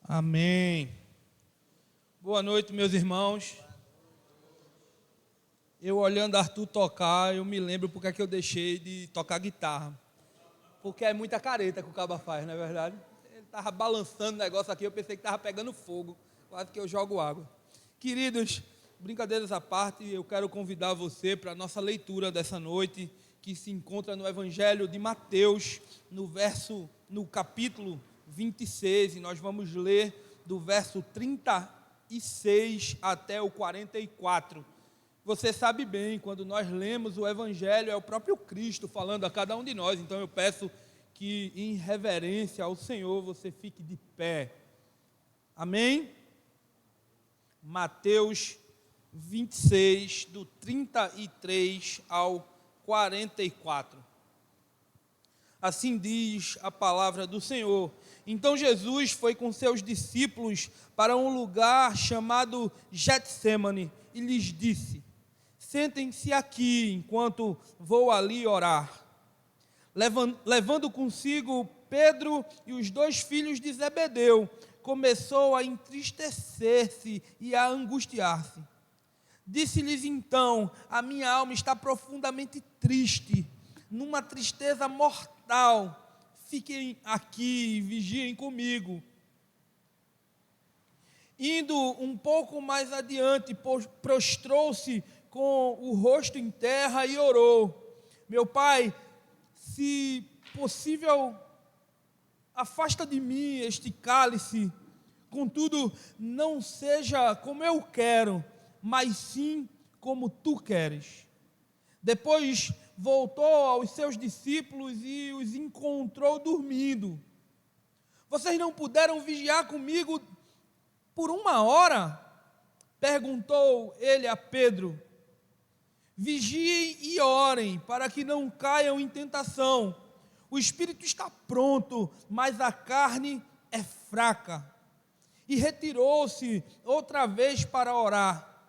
Amém. Boa noite, meus irmãos. Eu olhando Arthur tocar, eu me lembro porque é que eu deixei de tocar guitarra. Porque é muita careta que o caba faz, não é verdade? Ele estava balançando o negócio aqui, eu pensei que estava pegando fogo, quase que eu jogo água. Queridos, brincadeiras à parte, eu quero convidar você para a nossa leitura dessa noite, que se encontra no Evangelho de Mateus, no capítulo 26, e nós vamos ler do verso 36 até o 44. Você sabe bem, quando nós lemos o Evangelho, é o próprio Cristo falando a cada um de nós. Então eu peço que, em reverência ao Senhor, você fique de pé. Amém? Mateus 26, do 33 ao 44. Assim diz a palavra do Senhor. Então Jesus foi com seus discípulos para um lugar chamado Getsêmani e lhes disse: sentem-se aqui enquanto vou ali orar. Levando consigo Pedro e os 2 filhos de Zebedeu, começou a entristecer-se e a angustiar-se. Disse-lhes então: a minha alma está profundamente triste, numa tristeza mortal. Fiquem aqui e vigiem comigo. Indo um pouco mais adiante, prostrou-se com o rosto em terra e orou: meu pai, se possível, afasta de mim este cálice, contudo, não seja como eu quero, mas sim como tu queres. Depois voltou aos seus discípulos e os encontrou dormindo. Vocês não puderam vigiar comigo por 1 hora? Perguntou ele a Pedro. Vigiem e orem, para que não caiam em tentação. O espírito está pronto, mas a carne é fraca. E retirou-se outra vez para orar.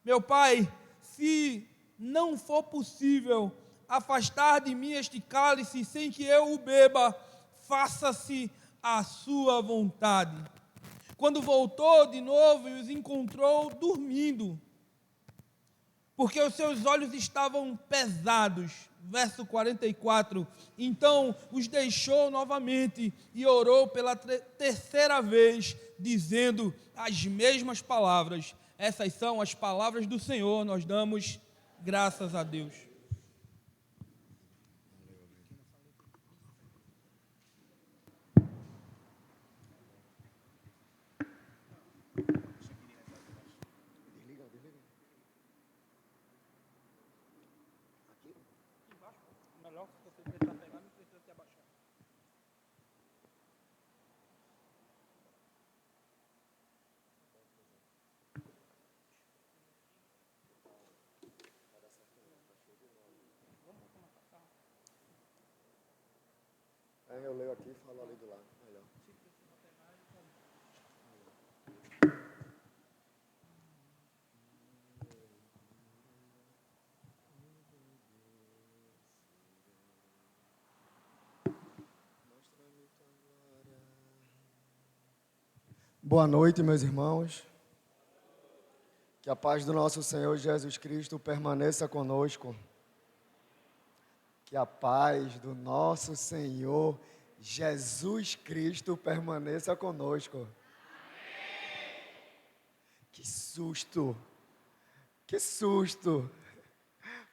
Meu pai, se não for possível afastar de mim este cálice sem que eu o beba, faça-se a sua vontade. Quando voltou de novo e os encontrou dormindo, porque os seus olhos estavam pesados. Verso 44, então os deixou novamente e orou pela terceira vez, dizendo as mesmas palavras. Essas são as palavras do Senhor, nós damos graças a Deus. Melhor se você tentar pegar, não precisa se abaixar. Eu leio aqui e falo ali do lado. Melhor. Boa noite, meus irmãos. Que a paz do nosso Senhor Jesus Cristo permaneça conosco. Que a paz do nosso Senhor Jesus Cristo permaneça conosco. Que susto! Que susto!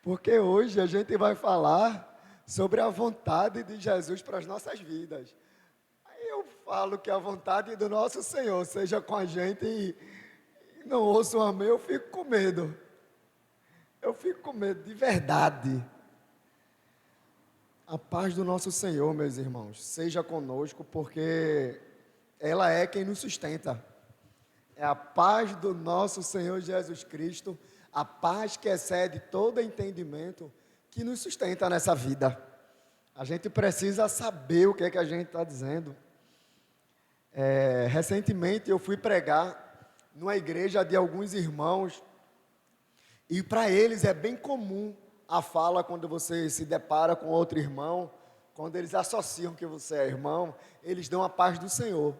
Porque hoje a gente vai falar sobre a vontade de Jesus para as nossas vidas. Aí eu falo que a vontade do nosso Senhor seja com a gente e não ouçam a mim, eu fico com medo. Eu fico com medo, de verdade. A paz do nosso Senhor, meus irmãos, seja conosco, porque ela é quem nos sustenta. É a paz do nosso Senhor Jesus Cristo, a paz que excede todo entendimento, que nos sustenta nessa vida. A gente precisa saber o que é que a gente está dizendo. Recentemente eu fui pregar numa igreja de alguns irmãos, e para eles é bem comum a fala quando você se depara com outro irmão, quando eles associam que você é irmão, eles dão a paz do Senhor.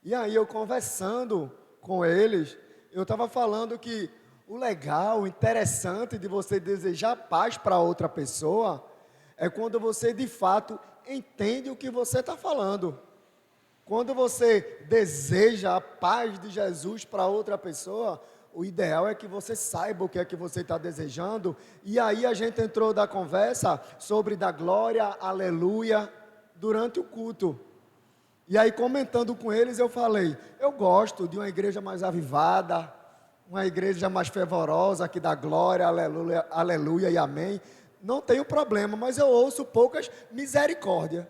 E aí eu conversando com eles, eu estava falando que o legal, o interessante de você desejar paz para outra pessoa é quando você de fato entende o que você está falando. Quando você deseja a paz de Jesus para outra pessoa, o ideal é que você saiba o que é que você está desejando. E aí a gente entrou da conversa sobre dar glória, aleluia, durante o culto. E aí comentando com eles eu falei, eu gosto de uma igreja mais avivada, uma igreja mais fervorosa, que dá glória, aleluia, aleluia e amém. Não tenho problema, mas eu ouço poucas misericórdia.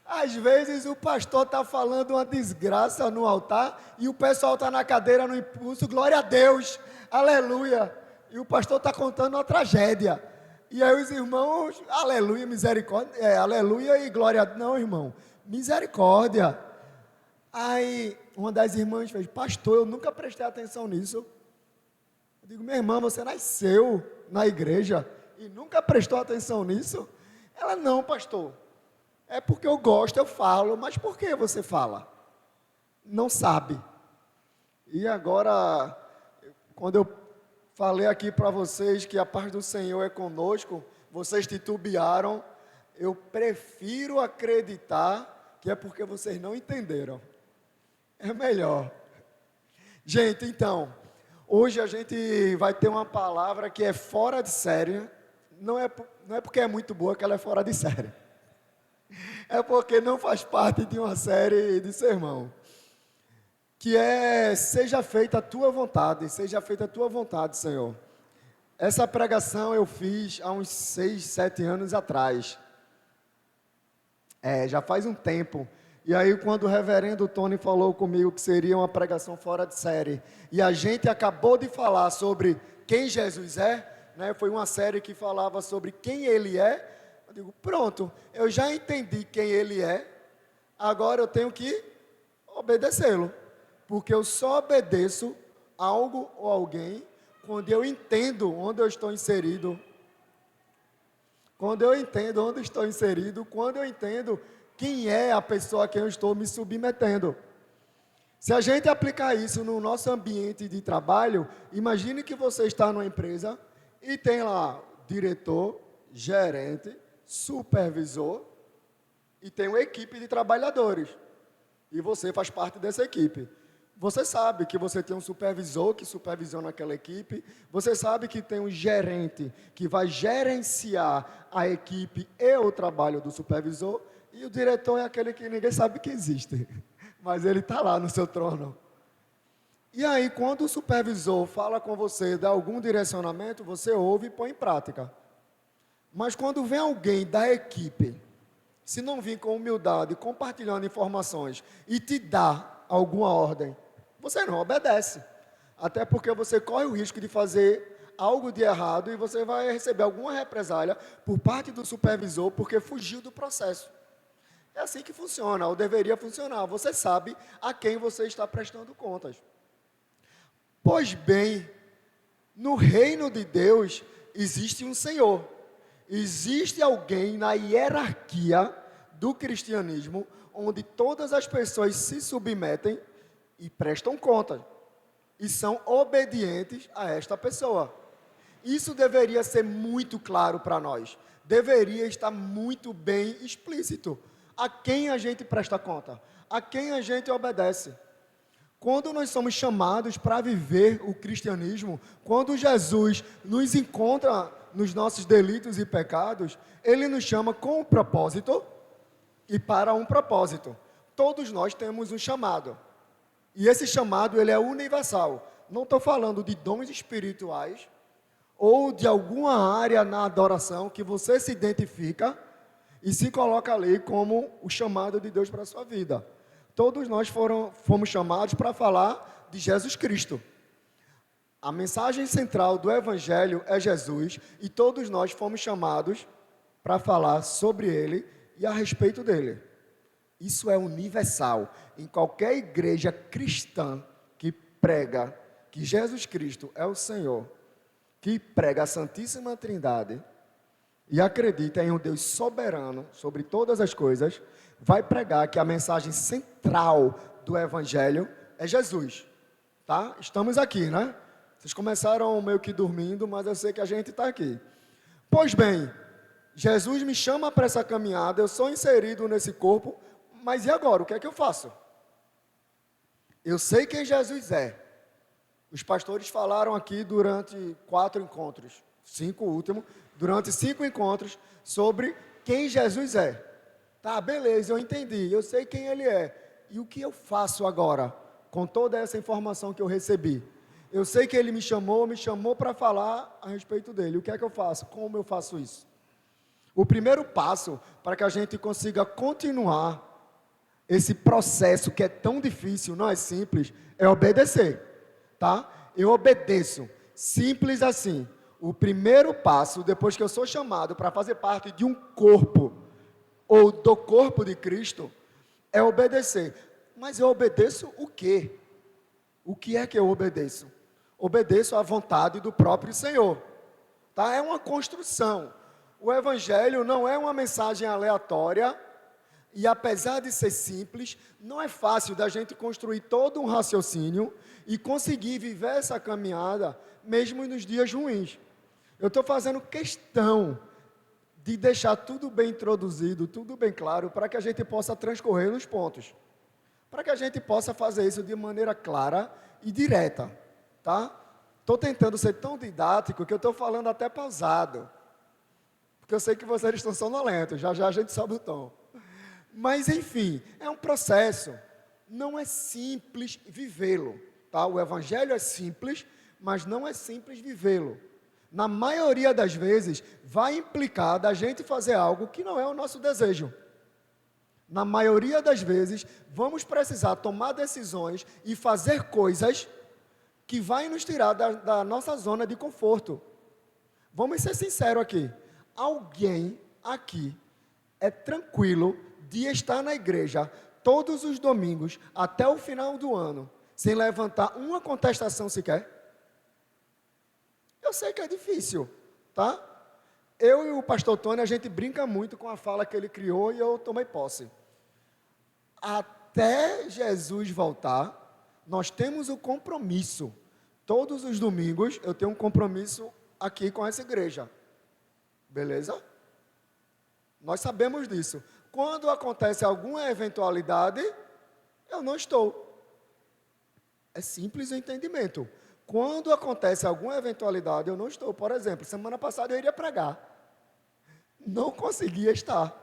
Às vezes o pastor está falando uma desgraça no altar e o pessoal está na cadeira no impulso, glória a Deus, aleluia. E o pastor está contando uma tragédia. E aí os irmãos, aleluia, misericórdia, aleluia e glória a Deus. Não, irmão, misericórdia. Aí uma das irmãs fez, pastor, eu nunca prestei atenção nisso. Eu digo, minha irmã, você nasceu na igreja e nunca prestou atenção nisso? Ela, não, pastor. É porque eu gosto, eu falo, mas por que você fala? Não sabe. E agora, quando eu falei aqui para vocês que a paz do Senhor é conosco, vocês titubearam, eu prefiro acreditar que é porque vocês não entenderam. É melhor. Gente, então, hoje a gente vai ter uma palavra que é fora de série, não é porque é muito boa que ela é fora de série. É porque não faz parte de uma série de sermão, que é, seja feita a tua vontade, Senhor. Essa pregação eu fiz há uns 6, 7 anos atrás, já faz um tempo, e aí quando o reverendo Tony falou comigo que seria uma pregação fora de série, e a gente acabou de falar sobre quem Jesus é, né, foi uma série que falava sobre quem Ele é. Eu digo, pronto, eu já entendi quem Ele é, agora eu tenho que obedecê-lo, porque eu só obedeço algo ou alguém quando eu entendo onde eu estou inserido, quando eu entendo quem é a pessoa a quem eu estou me submetendo. Se a gente aplicar isso no nosso ambiente de trabalho, imagine que você está numa empresa e tem lá diretor, gerente, supervisor e tem uma equipe de trabalhadores e você faz parte dessa equipe. Você sabe que você tem um supervisor que supervisiona aquela equipe, você sabe que tem um gerente que vai gerenciar a equipe e o trabalho do supervisor, e o diretor é aquele que ninguém sabe que existe, mas ele está lá no seu trono. E aí quando o supervisor fala com você, dá algum direcionamento, você ouve e põe em prática. Mas quando vem alguém da equipe, se não vir com humildade, compartilhando informações e te dá alguma ordem, você não obedece. Até porque você corre o risco de fazer algo de errado e você vai receber alguma represália por parte do supervisor porque fugiu do processo. É assim que funciona, ou deveria funcionar. Você sabe a quem você está prestando contas. Pois bem, no reino de Deus existe um Senhor. Existe alguém na hierarquia do cristianismo onde todas as pessoas se submetem e prestam conta e são obedientes a esta pessoa. Isso deveria ser muito claro para nós, deveria estar muito bem explícito a quem a gente presta conta, a quem a gente obedece. Quando nós somos chamados para viver o cristianismo, quando Jesus nos encontra nos nossos delitos e pecados, Ele nos chama com um propósito e para um propósito. Todos nós temos um chamado. E esse chamado, ele é universal. Não estou falando de dons espirituais ou de alguma área na adoração que você se identifica e se coloca ali como o chamado de Deus para a sua vida. Todos nós fomos chamados para falar de Jesus Cristo. A mensagem central do Evangelho é Jesus e todos nós fomos chamados para falar sobre Ele e a respeito dele. Isso é universal. Em qualquer igreja cristã que prega que Jesus Cristo é o Senhor, que prega a Santíssima Trindade e acredita em um Deus soberano sobre todas as coisas, vai pregar que a mensagem central do Evangelho é Jesus, tá? Estamos aqui, né? Vocês começaram meio que dormindo, mas eu sei que a gente está aqui. Pois bem, Jesus me chama para essa caminhada, eu sou inserido nesse corpo, mas e agora? O que é que eu faço? Eu sei quem Jesus é. Os pastores falaram aqui durante 4 encontros, 5 últimos, durante 5 encontros, sobre quem Jesus é. Tá, beleza, eu entendi, eu sei quem ele é. E o que eu faço agora, com toda essa informação que eu recebi? Eu sei que ele me chamou para falar a respeito dele. O que é que eu faço? Como eu faço isso? O primeiro passo para que a gente consiga continuar esse processo que é tão difícil, não é simples, é obedecer, tá? Eu obedeço, simples assim. O primeiro passo, depois que eu sou chamado para fazer parte de um corpo, ou do corpo de Cristo, é obedecer. Mas eu obedeço o quê? O que é que eu obedeço? Obedeço à vontade do próprio Senhor, tá? É uma construção. O Evangelho não é uma mensagem aleatória, e apesar de ser simples, não é fácil da gente construir todo um raciocínio e conseguir viver essa caminhada, mesmo nos dias ruins. Eu estou fazendo questão de deixar tudo bem introduzido, tudo bem claro, para que a gente possa transcorrer nos pontos. Para que a gente possa fazer isso de maneira clara e direta, tá? Estou tentando ser tão didático que eu estou falando até pausado. Porque eu sei que vocês estão sonolentos, já já a gente sobe o tom. Mas, enfim, é um processo. Não é simples vivê-lo, tá? O Evangelho é simples, mas não é simples vivê-lo. Na maioria das vezes, vai implicar da gente fazer algo que não é o nosso desejo. Na maioria das vezes, vamos precisar tomar decisões e fazer coisas que vai nos tirar da nossa zona de conforto. Vamos ser sinceros aqui. Alguém aqui é tranquilo de estar na igreja todos os domingos até o final do ano, sem levantar uma contestação sequer? Eu sei que é difícil, tá? Eu e o pastor Tony, a gente brinca muito com a fala que ele criou e eu tomei posse. Até Jesus voltar, nós temos o compromisso. Todos os domingos eu tenho um compromisso aqui com essa igreja. Beleza? Nós sabemos disso. Quando acontece alguma eventualidade, eu não estou. É simples o entendimento. Quando acontece alguma eventualidade, eu não estou. Por exemplo, semana passada eu iria pregar. Não conseguia estar.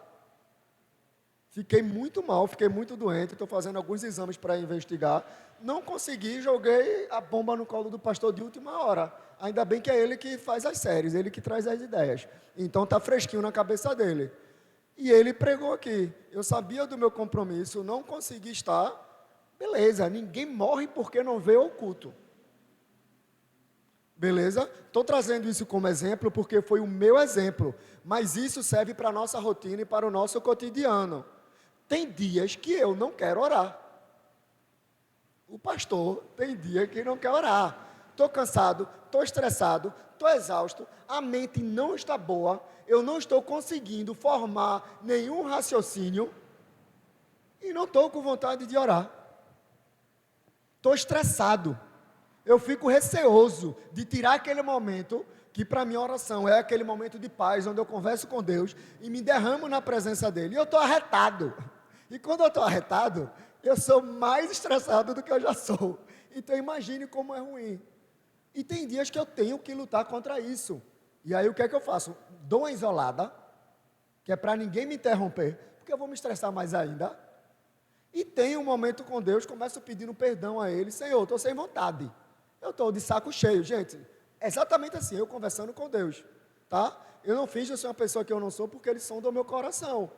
Fiquei muito mal, fiquei muito doente, estou fazendo alguns exames para investigar. Não consegui, joguei a bomba no colo do pastor de última hora. Ainda bem que é ele que faz as séries, ele que traz as ideias. Então está fresquinho na cabeça dele. E ele pregou aqui. Eu sabia do meu compromisso, não consegui estar. Beleza, ninguém morre porque não veio ao culto. Beleza? Estou trazendo isso como exemplo porque foi o meu exemplo. Mas isso serve para a nossa rotina e para o nosso cotidiano. Tem dias que eu não quero orar. O pastor tem dia que não quer orar. Estou cansado, estou estressado, estou exausto, a mente não está boa, eu não estou conseguindo formar nenhum raciocínio e não estou com vontade de orar. Estou estressado. Eu fico receoso de tirar aquele momento, que para mim a oração é aquele momento de paz, onde eu converso com Deus e me derramo na presença dEle. E eu estou arretado. E quando eu estou arretado, eu sou mais estressado do que eu já sou. Então imagine como é ruim. E tem dias que eu tenho que lutar contra isso. E aí o que é que eu faço? Dou uma isolada, que é para ninguém me interromper, porque eu vou me estressar mais ainda. E tenho um momento com Deus, começo pedindo perdão a Ele. Senhor, eu estou sem vontade. Eu estou de saco cheio, gente. É exatamente assim, eu conversando com Deus, tá? Eu não finjo ser uma pessoa que eu não sou, porque Ele sonda o meu coração.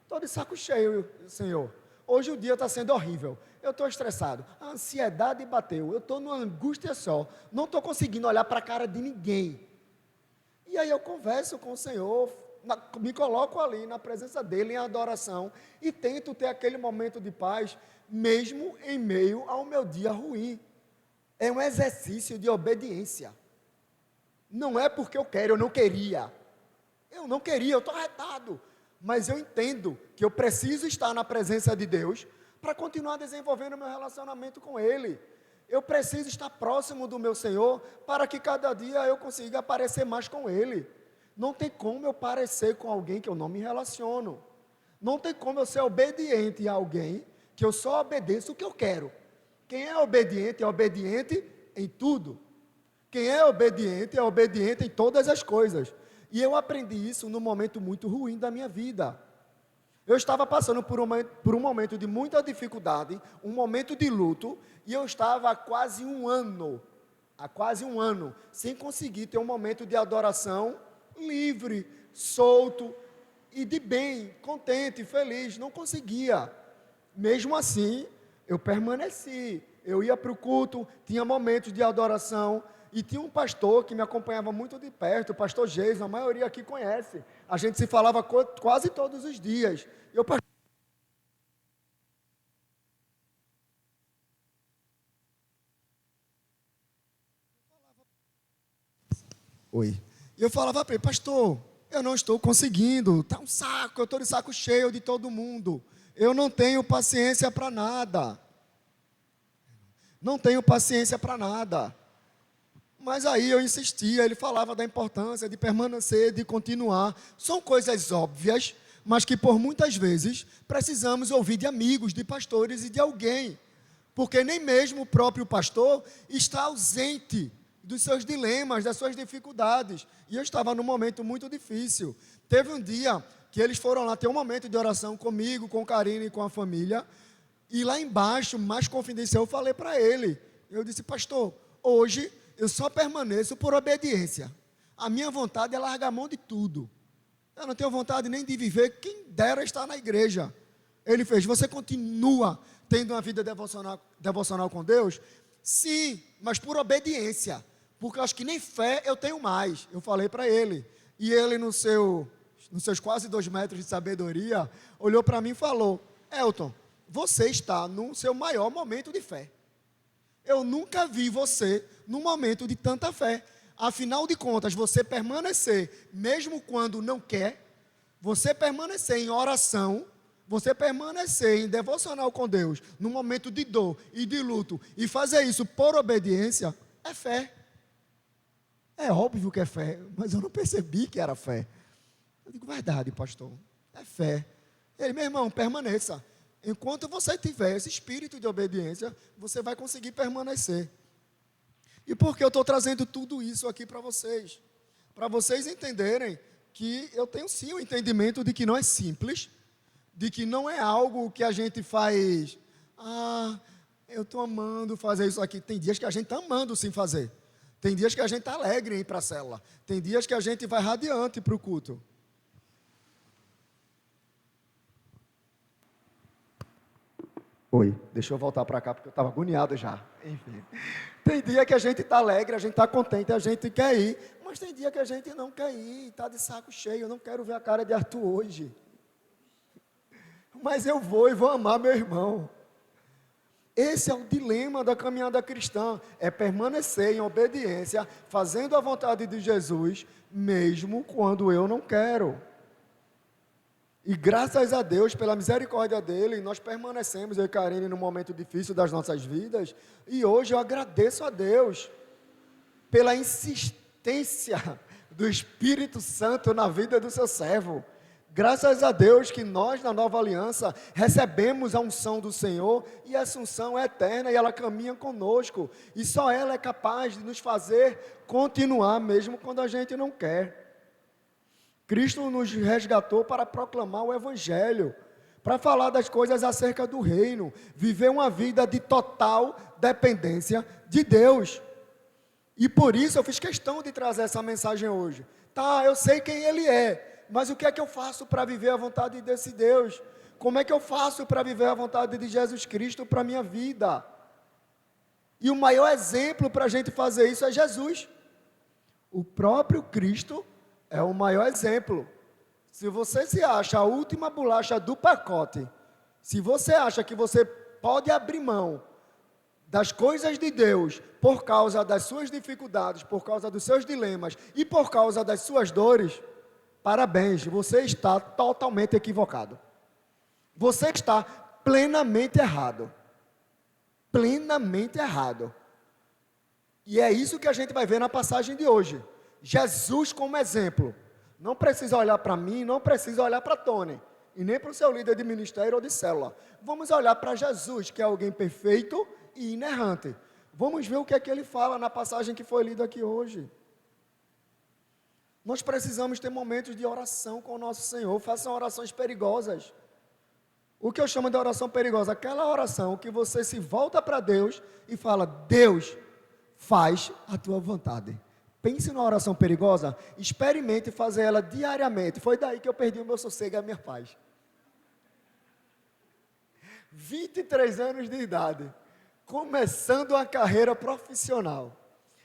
Estou de saco cheio, Senhor. Hoje o dia está sendo horrível. Eu estou estressado. A ansiedade bateu. Eu estou numa angústia só. Não estou conseguindo olhar para a cara de ninguém. E aí eu converso com o Senhor, me coloco ali na presença dEle, em adoração, e tento ter aquele momento de paz, mesmo em meio ao meu dia ruim. É um exercício de obediência. Não é porque eu quero, eu não queria. Eu não queria, eu estou arretado. Mas eu entendo que eu preciso estar na presença de Deus para continuar desenvolvendo o meu relacionamento com Ele. Eu preciso estar próximo do meu Senhor para que cada dia eu consiga parecer mais com Ele. Não tem como eu parecer com alguém que eu não me relaciono. Não tem como eu ser obediente a alguém que eu só obedeço o que eu quero. Quem é obediente em tudo. Quem é obediente em todas as coisas. E eu aprendi isso num momento muito ruim da minha vida. Eu estava passando por um momento de muita dificuldade, um momento de luto, e eu estava há quase um ano, sem conseguir ter um momento de adoração livre, solto e de bem, contente, feliz. Não conseguia. Mesmo assim, eu permaneci. Eu ia para o culto, tinha momentos de adoração, e tinha um pastor que me acompanhava muito de perto, o pastor Geison, a maioria aqui conhece. A gente se falava quase todos os dias. E eu falava para ele, pastor, eu não estou conseguindo, está um saco, eu estou de saco cheio de todo mundo. Eu não tenho paciência para nada. Não tenho paciência para nada. Mas aí eu insistia, ele falava da importância de permanecer, de continuar. São coisas óbvias, mas que por muitas vezes precisamos ouvir de amigos, de pastores e de alguém. Porque nem mesmo o próprio pastor está ausente dos seus dilemas, das suas dificuldades. E eu estava num momento muito difícil. Teve um dia que eles foram lá ter um momento de oração comigo, com Karine e com a família. E lá embaixo, mais confidencial, eu falei para ele. Eu disse, pastor, hoje eu só permaneço por obediência. A minha vontade é largar a mão de tudo. Eu não tenho vontade nem de viver, quem dera estar na igreja. Ele fez, você continua tendo uma vida devocional com Deus? Sim, mas por obediência. Porque eu acho que nem fé eu tenho mais. Eu falei para ele. E ele, nos seus quase 2 metros de sabedoria, olhou para mim e falou, Elton, você está no seu maior momento de fé. Eu nunca vi você num momento de tanta fé. Afinal de contas, você permanecer, mesmo quando não quer, você permanecer em oração, você permanecer em devocional com Deus, num momento de dor e de luto, e fazer isso por obediência, é fé. É óbvio que é fé, mas eu não percebi que era fé. Eu digo, verdade, pastor, é fé. Ele, meu irmão, permaneça. Enquanto você tiver esse espírito de obediência, você vai conseguir permanecer. E por que eu estou trazendo tudo isso aqui para vocês? Para vocês entenderem que eu tenho sim o entendimento de que não é simples, de que não é algo que a gente faz, eu estou amando fazer isso aqui. Tem dias que a gente está amando sim fazer. Tem dias que a gente está alegre em ir para a célula. Tem dias que a gente vai radiante para o culto. Oi, deixa eu voltar para cá porque eu estava agoniado já. Enfim. Tem dia que a gente está alegre, a gente está contente, a gente quer ir, mas tem dia que a gente não quer ir, está de saco cheio, eu não quero ver a cara de Arthur hoje. Mas eu vou e vou amar meu irmão. Esse é o dilema da caminhada cristã, é permanecer em obediência, fazendo a vontade de Jesus, mesmo quando eu não quero. E graças a Deus, pela misericórdia dele, nós permanecemos, eu e Karine, num momento difícil das nossas vidas. E hoje eu agradeço a Deus pela insistência do Espírito Santo na vida do seu servo. Graças a Deus que nós, na Nova Aliança, recebemos a unção do Senhor, e essa unção é eterna e ela caminha conosco. E só ela é capaz de nos fazer continuar, mesmo quando a gente não quer. Cristo nos resgatou para proclamar o Evangelho, para falar das coisas acerca do reino, viver uma vida de total dependência de Deus. E por isso eu fiz questão de trazer essa mensagem hoje. Tá, eu sei quem Ele é, mas o que é que eu faço para viver a vontade desse Deus? Como é que eu faço para viver a vontade de Jesus Cristo para a minha vida? E o maior exemplo para a gente fazer isso é Jesus. O próprio Cristo é o maior exemplo. Se você se acha a última bolacha do pacote, se você acha que você pode abrir mão das coisas de Deus por causa das suas dificuldades, por causa dos seus dilemas e por causa das suas dores, parabéns, você está totalmente equivocado. Você está plenamente errado. Plenamente errado. E é isso que a gente vai ver na passagem de hoje. Jesus como exemplo. Não precisa olhar para mim, não precisa olhar para Tony, e nem para o seu líder de ministério ou de célula. Vamos olhar para Jesus, que é alguém perfeito e inerrante. Vamos ver o que é que ele fala na passagem que foi lida aqui hoje. Nós precisamos ter momentos de oração com o nosso Senhor. Façam orações perigosas. O que eu chamo de oração perigosa? Aquela oração que você se volta para Deus e fala: Deus, faz a tua vontade. Pense numa oração perigosa, experimente fazer ela diariamente. Foi daí que eu perdi o meu sossego e a minha paz. 23 anos de idade, começando uma carreira profissional,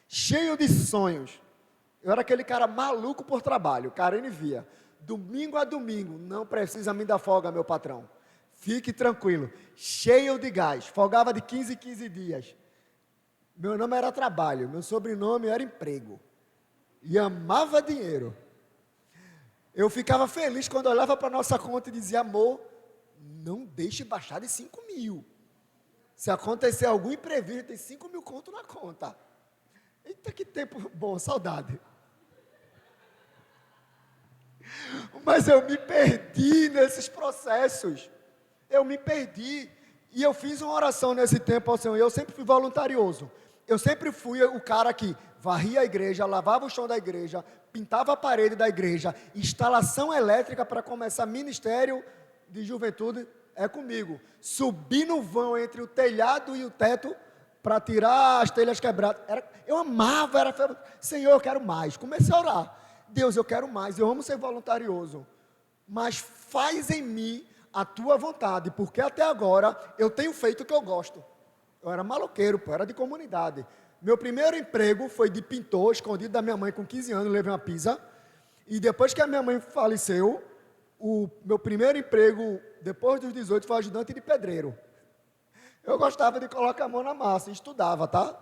cheio de sonhos. Eu era aquele cara maluco por trabalho. Karine via, domingo a domingo, não precisa me dar folga, meu patrão. Fique tranquilo, cheio de gás, folgava de 15 em 15 dias. Meu nome era trabalho, meu sobrenome era emprego. E amava dinheiro. Eu ficava feliz quando olhava para a nossa conta e dizia: amor, não deixe baixar de 5.000. Se acontecer algum imprevisto, tem 5.000 conto na conta. Eita, que tempo bom, saudade. Mas eu me perdi nesses processos. Eu me perdi. E eu fiz uma oração nesse tempo ao Senhor. Eu sempre fui voluntarioso. Eu sempre fui o cara que varria a igreja, lavava o chão da igreja, pintava a parede da igreja, instalação elétrica para começar ministério de juventude é comigo. Subi no vão entre o telhado e o teto para tirar as telhas quebradas. Eu amava, Senhor, eu quero mais. Comecei a orar. Deus, eu quero mais, eu amo ser voluntarioso. Mas faz em mim a tua vontade, porque até agora eu tenho feito o que eu gosto. Eu era maloqueiro, era de comunidade. Meu primeiro emprego foi de pintor, escondido da minha mãe com 15 anos, levei uma pizza. E depois que a minha mãe faleceu, o meu primeiro emprego, depois dos 18, foi ajudante de pedreiro. Eu gostava de colocar a mão na massa, estudava, tá?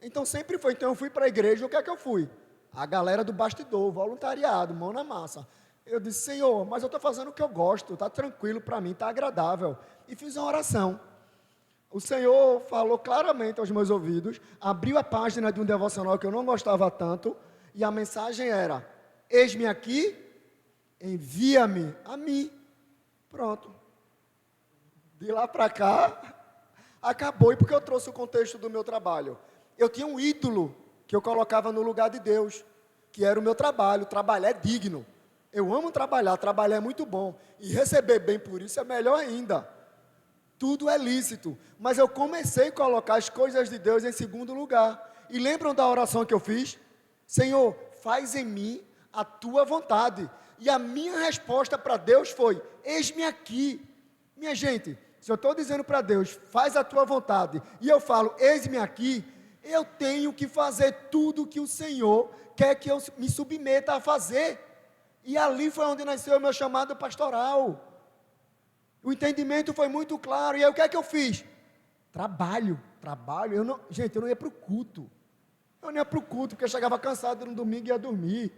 Então sempre foi. Então eu fui para a igreja, o que é que eu fui? A galera do bastidor, voluntariado, mão na massa. Eu disse: Senhor, mas eu estou fazendo o que eu gosto, está tranquilo para mim, está agradável. E fiz uma oração. O Senhor falou claramente aos meus ouvidos, abriu a página de um devocional que eu não gostava tanto, e a mensagem era: eis-me aqui, envia-me a mim. Pronto. De lá para cá, acabou. E porque eu trouxe o contexto do meu trabalho? Eu tinha um ídolo que eu colocava no lugar de Deus, que era o meu trabalho. Trabalhar é digno. Eu amo trabalhar é muito bom. E receber bem por isso é melhor ainda. Tudo é lícito, mas eu comecei a colocar as coisas de Deus em segundo lugar. E lembram da oração que eu fiz? Senhor, faz em mim a tua vontade. E a minha resposta para Deus foi: eis-me aqui. Minha gente, se eu estou dizendo para Deus, faz a tua vontade, e eu falo, eis-me aqui, eu tenho que fazer tudo que o Senhor quer que eu me submeta a fazer. E ali foi onde nasceu o meu chamado pastoral. O entendimento foi muito claro. E aí o que é que eu fiz? Trabalho. Gente, eu não ia para o culto. Eu não ia para o culto, porque eu chegava cansado no domingo e ia dormir.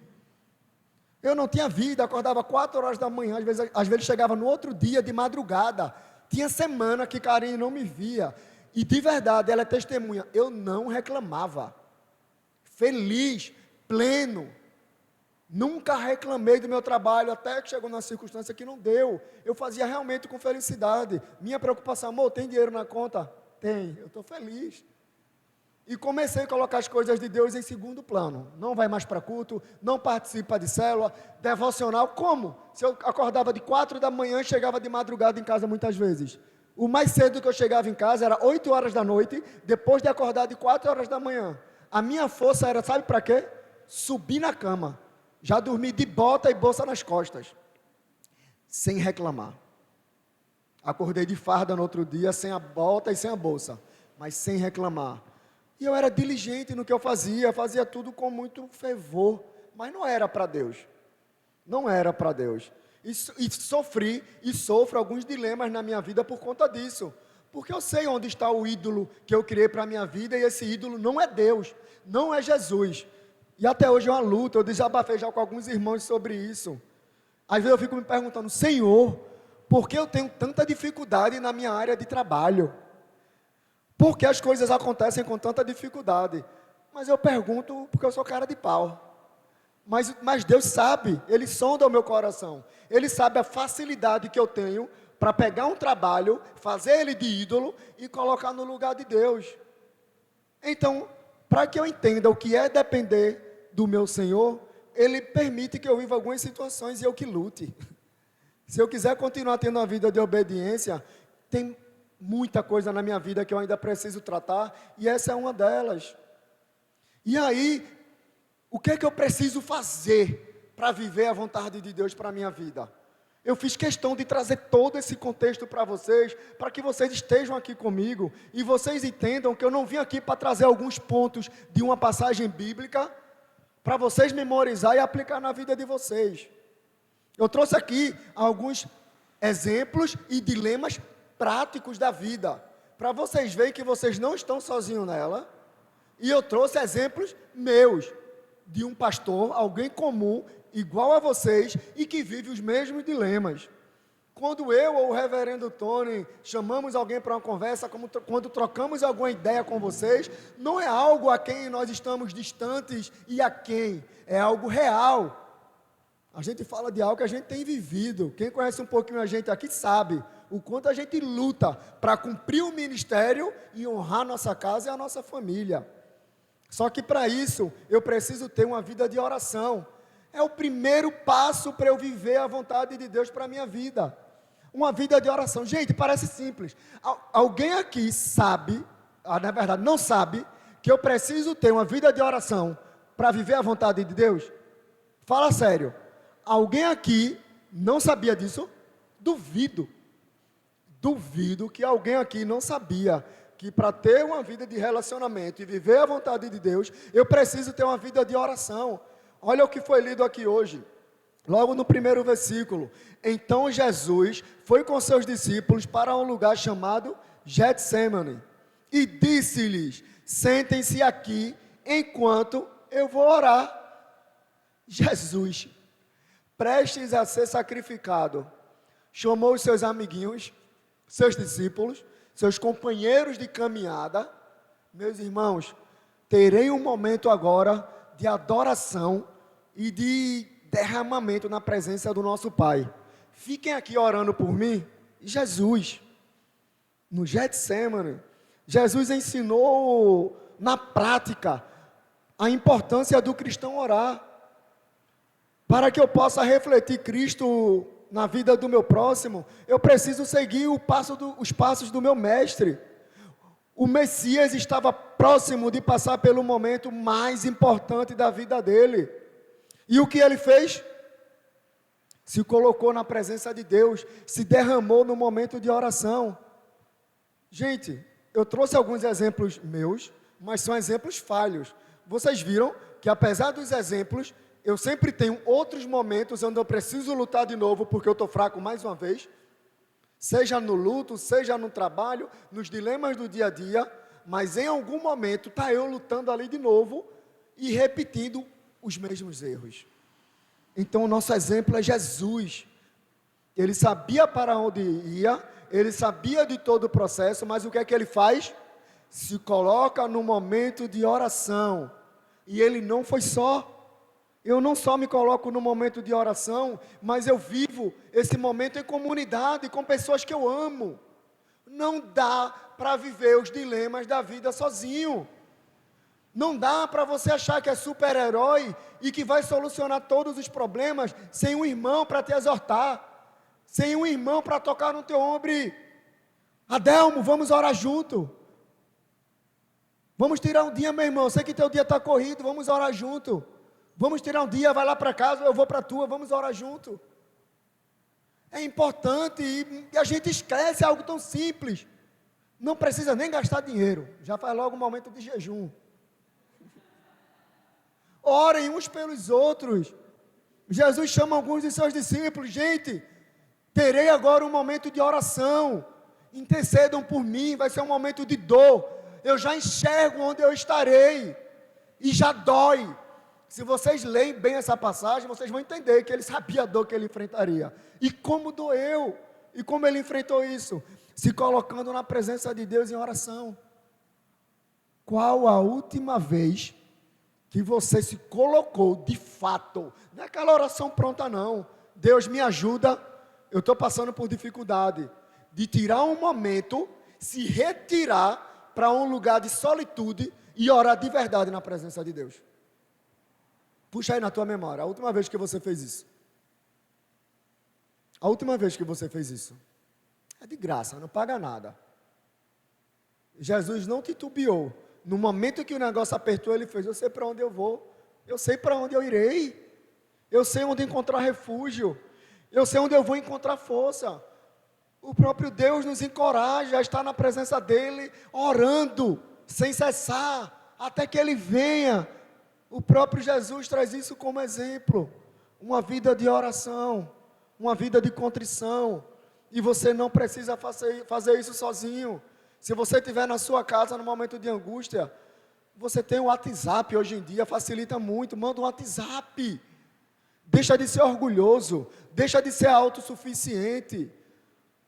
Eu não tinha vida, acordava 4 horas da manhã, às vezes chegava no outro dia de madrugada. Tinha semana que Karine não me via. E de verdade, ela é testemunha, eu não reclamava. Feliz, pleno. Nunca reclamei do meu trabalho, até que chegou numa circunstância que não deu. Eu fazia realmente com felicidade. Minha preocupação: amor, tem dinheiro na conta? Tem, eu estou feliz. E comecei a colocar as coisas de Deus em segundo plano. Não vai mais para culto, não participa de célula, devocional. Como? Se eu acordava de 4 da manhã e chegava de madrugada em casa muitas vezes. O mais cedo que eu chegava em casa era 8 horas da noite, depois de acordar de 4 horas da manhã. A minha força era, sabe para quê? Subir na cama. Já dormi de bota e bolsa nas costas, sem reclamar. Acordei de farda no outro dia, sem a bota e sem a bolsa, mas sem reclamar. E eu era diligente no que eu fazia tudo com muito fervor, mas não era para Deus. Não era para Deus. E sofri e sofro alguns dilemas na minha vida por conta disso. Porque eu sei onde está o ídolo que eu criei para a minha vida, e esse ídolo não é Deus, não é Jesus. E até hoje é uma luta, eu desabafei já com alguns irmãos sobre isso. Às vezes eu fico me perguntando: Senhor, por que eu tenho tanta dificuldade na minha área de trabalho? Por que as coisas acontecem com tanta dificuldade? Mas eu pergunto porque eu sou cara de pau. Mas Deus sabe, Ele sonda o meu coração. Ele sabe a facilidade que eu tenho para pegar um trabalho, fazer ele de ídolo e colocar no lugar de Deus. Então, para que eu entenda o que é depender do meu Senhor, Ele permite que eu viva algumas situações e eu que lute. Se eu quiser continuar tendo uma vida de obediência, tem muita coisa na minha vida que eu ainda preciso tratar, e essa é uma delas. E aí, o que é que eu preciso fazer para viver a vontade de Deus para a minha vida? Eu fiz questão de trazer todo esse contexto para vocês, para que vocês estejam aqui comigo, e vocês entendam que eu não vim aqui para trazer alguns pontos de uma passagem bíblica, para vocês memorizar e aplicar na vida de vocês. Eu trouxe aqui alguns exemplos e dilemas práticos da vida, para vocês verem que vocês não estão sozinhos nela, e eu trouxe exemplos meus, de um pastor, alguém comum, igual a vocês, e que vive os mesmos dilemas. Quando eu ou o reverendo Tony chamamos alguém para uma conversa, quando trocamos alguma ideia com vocês, não é algo a quem nós estamos distantes e a quem, é algo real. A gente fala de algo que a gente tem vivido. Quem conhece um pouquinho a gente aqui sabe o quanto a gente luta para cumprir o ministério e honrar nossa casa e a nossa família. Só que para isso, eu preciso ter uma vida de oração. É o primeiro passo para eu viver a vontade de Deus para a minha vida. Uma vida de oração. Gente, parece simples. Alguém aqui sabe, na verdade não sabe, que eu preciso ter uma vida de oração para viver a vontade de Deus? Fala sério. Alguém aqui não sabia disso? Duvido. Duvido que alguém aqui não sabia que para ter uma vida de relacionamento e viver a vontade de Deus, eu preciso ter uma vida de oração. Olha o que foi lido aqui hoje, logo no primeiro versículo. Então Jesus foi com seus discípulos para um lugar chamado Getsêmani e disse-lhes: sentem-se aqui enquanto eu vou orar. Jesus, prestes a ser sacrificado, chamou os seus amiguinhos, seus discípulos, seus companheiros de caminhada. Meus irmãos, terei um momento agora de adoração e de derramamento na presença do nosso Pai. Fiquem aqui orando por mim. Jesus, no Getsêmani, Jesus ensinou na prática a importância do cristão orar. Para que eu possa refletir Cristo na vida do meu próximo, eu preciso seguir os passos do meu mestre. O Messias estava próximo de passar pelo momento mais importante da vida dele. E o que ele fez? Se colocou na presença de Deus, se derramou no momento de oração. Gente, eu trouxe alguns exemplos meus, mas são exemplos falhos. Vocês viram que apesar dos exemplos, eu sempre tenho outros momentos onde eu preciso lutar de novo, porque eu estou fraco mais uma vez. Seja no luto, seja no trabalho, nos dilemas do dia a dia, mas em algum momento está eu lutando ali de novo e repetindo os mesmos erros. Então o nosso exemplo é Jesus. Ele sabia para onde ia, ele sabia de todo o processo, mas o que é que ele faz? Se coloca no momento de oração. E ele não foi só. Eu não só me coloco no momento de oração, mas eu vivo esse momento em comunidade, com pessoas que eu amo. Não dá para viver os dilemas da vida sozinho. Não dá para você achar que é super-herói e que vai solucionar todos os problemas sem um irmão para te exortar, sem um irmão para tocar no teu ombro e: Adelmo, vamos orar junto. Vamos tirar um dia, meu irmão, eu sei que teu dia está corrido, vamos orar junto. Vamos tirar um dia, vai lá para casa, eu vou para a tua, vamos orar junto. É importante e a gente esquece algo tão simples. Não precisa nem gastar dinheiro, já faz logo um momento de jejum. Orem uns pelos outros. Jesus chama alguns de seus discípulos: gente, terei agora um momento de oração, intercedam por mim, vai ser um momento de dor. Eu já enxergo onde eu estarei e já dói. Se vocês leem bem essa passagem, vocês vão entender que ele sabia a dor que ele enfrentaria. E como doeu. E como ele enfrentou isso? Se colocando na presença de Deus em oração. Qual a última vez que você se colocou de fato? Não é aquela oração pronta não. Deus me ajuda, eu estou passando por dificuldade. De tirar um momento, se retirar para um lugar de solitude e orar de verdade na presença de Deus. Puxa aí na tua memória, a última vez que você fez isso. A última vez que você fez isso. É de graça, não paga nada. Jesus não titubeou. No momento que o negócio apertou, ele fez: eu sei para onde eu vou, eu sei para onde eu irei, eu sei onde encontrar refúgio, eu sei onde eu vou encontrar força. O próprio Deus nos encoraja a estar na presença dEle, orando, sem cessar, até que Ele venha. O próprio Jesus traz isso como exemplo, uma vida de oração, uma vida de contrição, e você não precisa fazer isso sozinho. Se você estiver na sua casa no momento de angústia, você tem o WhatsApp hoje em dia, facilita muito, manda um WhatsApp. Deixa de ser orgulhoso, deixa de ser autossuficiente.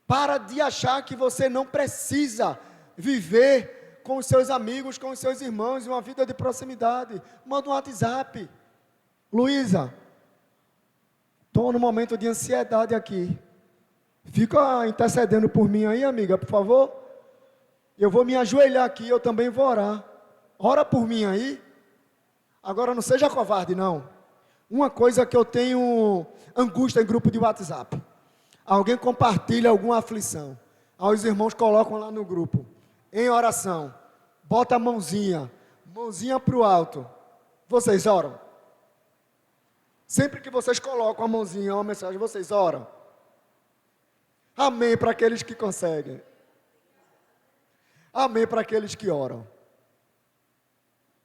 Para de achar que você não precisa viver com os seus amigos, com os seus irmãos, uma vida de proximidade. Manda um WhatsApp. Luísa, estou num momento de ansiedade aqui. Fica intercedendo por mim aí, amiga, por favor. Eu vou me ajoelhar aqui, eu também vou orar. Ora por mim aí. Agora não seja covarde, não. Uma coisa que eu tenho angústia em grupo de WhatsApp. Alguém compartilha alguma aflição. Aí os irmãos colocam lá no grupo. Em oração. Bota a mãozinha para o alto. Vocês oram? Sempre que vocês colocam a mãozinha, uma mensagem, vocês oram? Amém para aqueles que conseguem. Amém para aqueles que oram.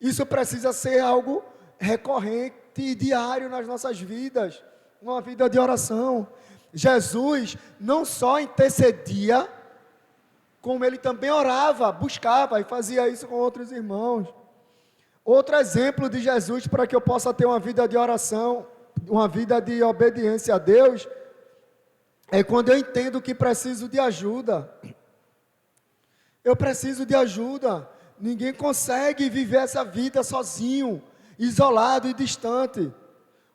Isso precisa ser algo recorrente e diário nas nossas vidas. Uma vida de oração. Jesus não só intercedia, como ele também orava, buscava e fazia isso com outros irmãos. Outro exemplo de Jesus para que eu possa ter uma vida de oração, uma vida de obediência a Deus, é quando eu entendo que preciso de ajuda. Eu preciso de ajuda. Ninguém consegue viver essa vida sozinho, isolado e distante.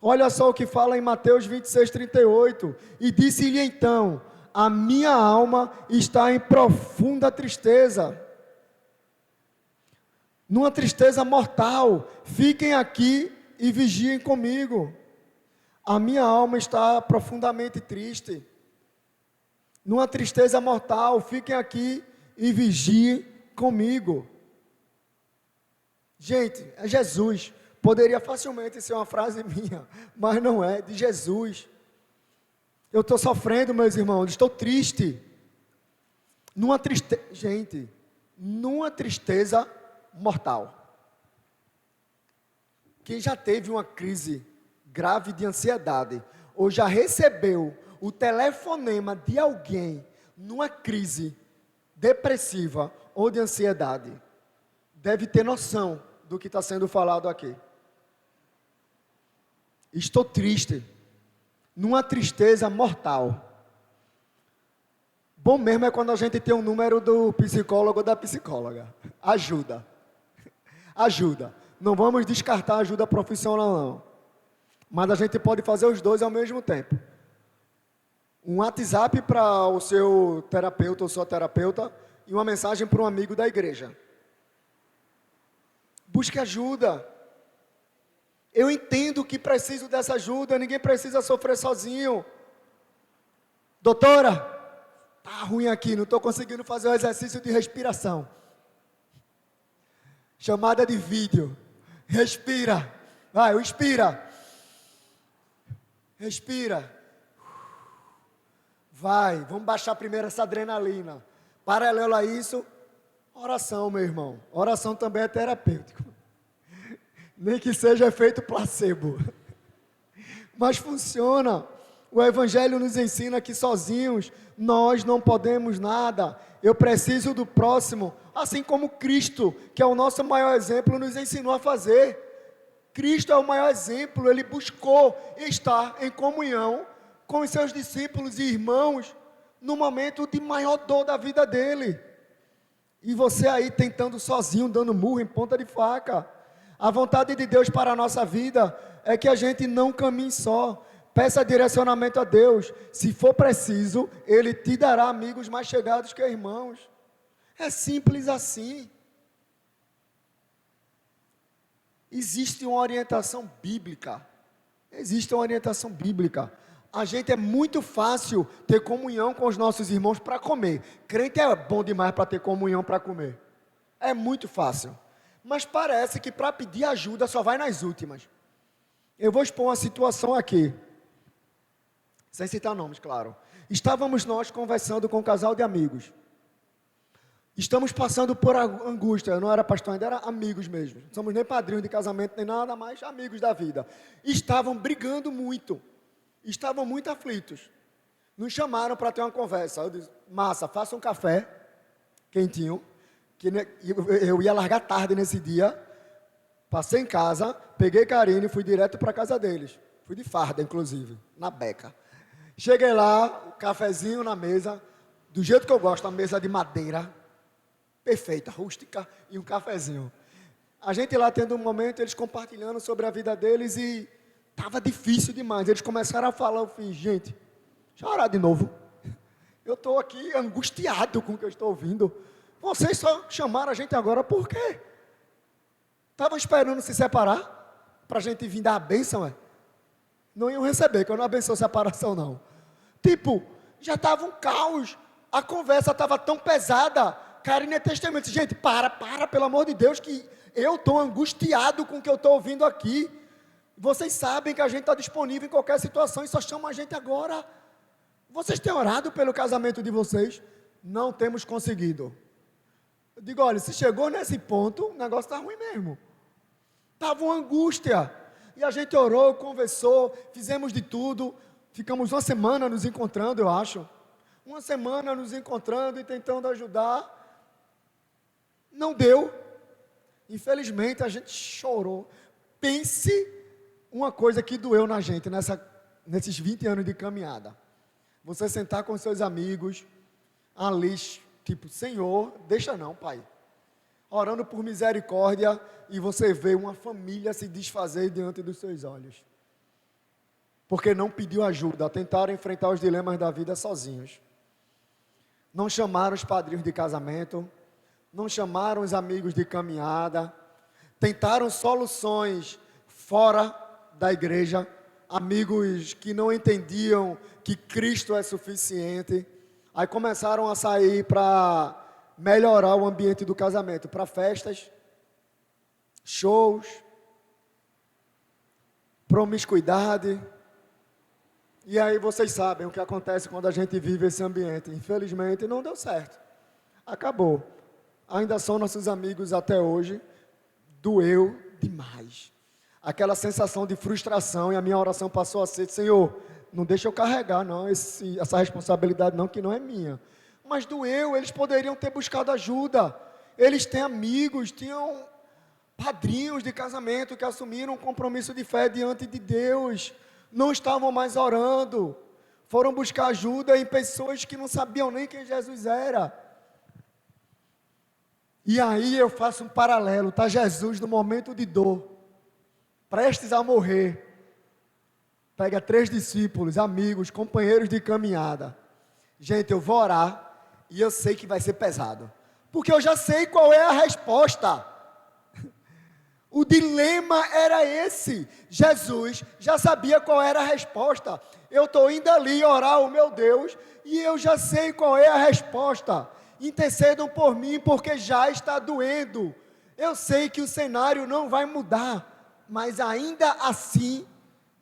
Olha só o que fala em Mateus 26, 38. E disse-lhe então: a minha alma está em profunda tristeza, numa tristeza mortal. Fiquem aqui e vigiem comigo. A minha alma está profundamente triste, numa tristeza mortal. Fiquem aqui e vigiem comigo. Gente, é Jesus. Poderia facilmente ser uma frase minha, mas não é, de Jesus. Eu estou sofrendo, meus irmãos, estou triste. Numa tristeza mortal. Quem já teve uma crise grave de ansiedade, ou já recebeu o telefonema de alguém numa crise depressiva ou de ansiedade, deve ter noção do que está sendo falado aqui. Estou triste, numa tristeza mortal. Bom mesmo é quando a gente tem um número do psicólogo ou da psicóloga. Ajuda. Ajuda. Não vamos descartar ajuda profissional, não. Mas a gente pode fazer os dois ao mesmo tempo. Um WhatsApp para o seu terapeuta ou sua terapeuta e uma mensagem para um amigo da igreja. Busque ajuda. Eu entendo que preciso dessa ajuda, ninguém precisa sofrer sozinho. Doutora, tá ruim aqui, não estou conseguindo fazer o exercício de respiração. Chamada de vídeo. Respira. Vai, expira. Respira. Vai, vamos baixar primeiro essa adrenalina. Paralelo a isso, oração, meu irmão. Oração também é terapêutico. Nem que seja efeito placebo. Mas funciona. O Evangelho nos ensina que sozinhos nós não podemos nada. Eu preciso do próximo, assim como Cristo, que é o nosso maior exemplo, nos ensinou a fazer. Cristo é o maior exemplo, ele buscou estar em comunhão com os seus discípulos e irmãos no momento de maior dor da vida dele. E você aí tentando sozinho, dando murro em ponta de faca. A vontade de Deus para a nossa vida é que a gente não caminhe só. Peça direcionamento a Deus. Se for preciso, Ele te dará amigos mais chegados que irmãos. É simples assim. Existe uma orientação bíblica. Existe uma orientação bíblica. A gente é muito fácil ter comunhão com os nossos irmãos para comer. Crente é bom demais para ter comunhão para comer. É muito fácil. Mas parece que para pedir ajuda só vai nas últimas. Eu vou expor uma situação aqui. Sem citar nomes, claro. Estávamos nós conversando com um casal de amigos. Estamos passando por angústia. Eu não era pastor ainda, era amigos mesmo. Não somos nem padrinhos de casamento, nem nada, mas amigos da vida. Estavam brigando muito. Estavam muito aflitos. Nos chamaram para ter uma conversa. Eu disse, massa, faça um café quentinho. Que eu ia largar tarde nesse dia. Passei em casa, peguei Karine e fui direto para a casa deles. Fui de farda, inclusive, na beca. Cheguei lá, o cafezinho na mesa, do jeito que eu gosto, a mesa de madeira, perfeita, rústica, e um cafezinho. A gente lá tendo um momento, eles compartilhando sobre a vida deles e estava difícil demais. Eles começaram a falar, eu fiz, gente, deixa eu orar de novo. Eu estou aqui angustiado com o que eu estou ouvindo. Vocês só chamaram a gente agora por quê? Estavam esperando se separar para a gente vir dar a bênção, é? Não iam receber, que eu não abençoo separação, não. Tipo, já estava um caos. A conversa estava tão pesada. Karine é testemunho. Gente, para, pelo amor de Deus, que eu estou angustiado com o que eu estou ouvindo aqui. Vocês sabem que a gente está disponível em qualquer situação e só chamam a gente agora. Vocês têm orado pelo casamento de vocês? Não temos conseguido. Eu digo, olha, se chegou nesse ponto, o negócio está ruim mesmo. Estava uma angústia. E a gente orou, conversou, fizemos de tudo. Ficamos uma semana nos encontrando, eu acho. Uma semana nos encontrando e tentando ajudar. Não deu. Infelizmente, a gente chorou. Pense uma coisa que doeu na gente nesses 20 anos de caminhada. Você sentar com seus amigos, ali, tipo, Senhor, deixa não, Pai. Orando por misericórdia, e você vê uma família se desfazer diante dos seus olhos. Porque não pediu ajuda, tentaram enfrentar os dilemas da vida sozinhos. Não chamaram os padrinhos de casamento, não chamaram os amigos de caminhada, tentaram soluções fora da igreja, amigos que não entendiam que Cristo é suficiente, aí começaram a sair para melhorar o ambiente do casamento, para festas, shows, promiscuidade. E aí vocês sabem o que acontece quando a gente vive esse ambiente. Infelizmente não deu certo. Acabou. Ainda são nossos amigos até hoje. Doeu demais. Aquela sensação de frustração, e a minha oração passou a ser, Senhor, não deixa eu carregar não, essa responsabilidade não, que não é minha. Mas doeu, eles poderiam ter buscado ajuda. Eles têm amigos, tinham padrinhos de casamento que assumiram um compromisso de fé diante de Deus. Não estavam mais orando. Foram buscar ajuda em pessoas que não sabiam nem quem Jesus era. E aí eu faço um paralelo. Está Jesus no momento de dor, prestes a morrer. Pega 3 discípulos, amigos, companheiros de caminhada. Gente, eu vou orar. E eu sei que vai ser pesado. Porque eu já sei qual é a resposta. O dilema era esse. Jesus já sabia qual era a resposta. Eu estou indo ali orar ao meu Deus. E eu já sei qual é a resposta. Intercedam por mim porque já está doendo. Eu sei que o cenário não vai mudar. Mas ainda assim,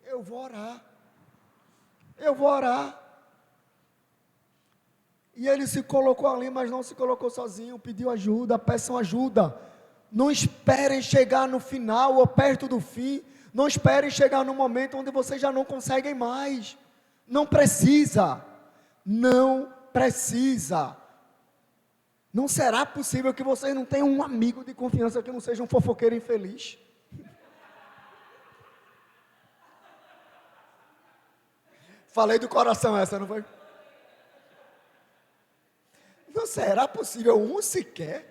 eu vou orar. Eu vou orar. E ele se colocou ali, mas não se colocou sozinho, pediu ajuda, peçam ajuda. Não esperem chegar no final ou perto do fim. Não esperem chegar no momento onde vocês já não conseguem mais. Não precisa. Não precisa. Não será possível que vocês não tenham um amigo de confiança que não seja um fofoqueiro infeliz. Falei do coração essa, não foi? Não será possível um sequer?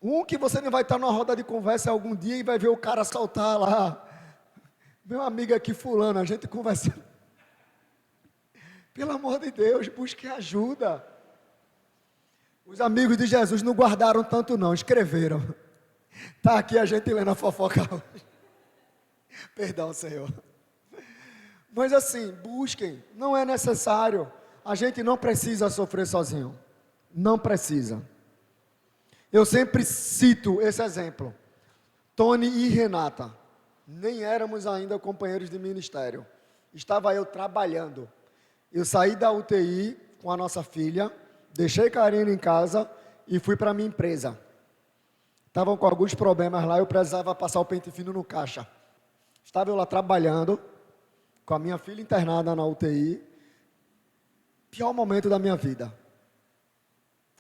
Um que você não vai estar numa roda de conversa algum dia e vai ver o cara saltar lá. Meu amigo aqui fulano, a gente conversando. Pelo amor de Deus, busque ajuda. Os amigos de Jesus não guardaram tanto não, escreveram. Está aqui a gente lendo a fofoca hoje. Perdão, Senhor. Mas assim, busquem, não é necessário. A gente não precisa sofrer sozinho. Não precisa. Eu sempre cito esse exemplo. Tony e Renata. Nem éramos ainda companheiros de ministério. Estava eu trabalhando. Eu saí da UTI com a nossa filha, deixei Karina em casa e fui para a minha empresa. Estavam com alguns problemas lá, eu precisava passar o pente fino no caixa. Estava eu lá trabalhando, com a minha filha internada na UTI. Pior momento da minha vida.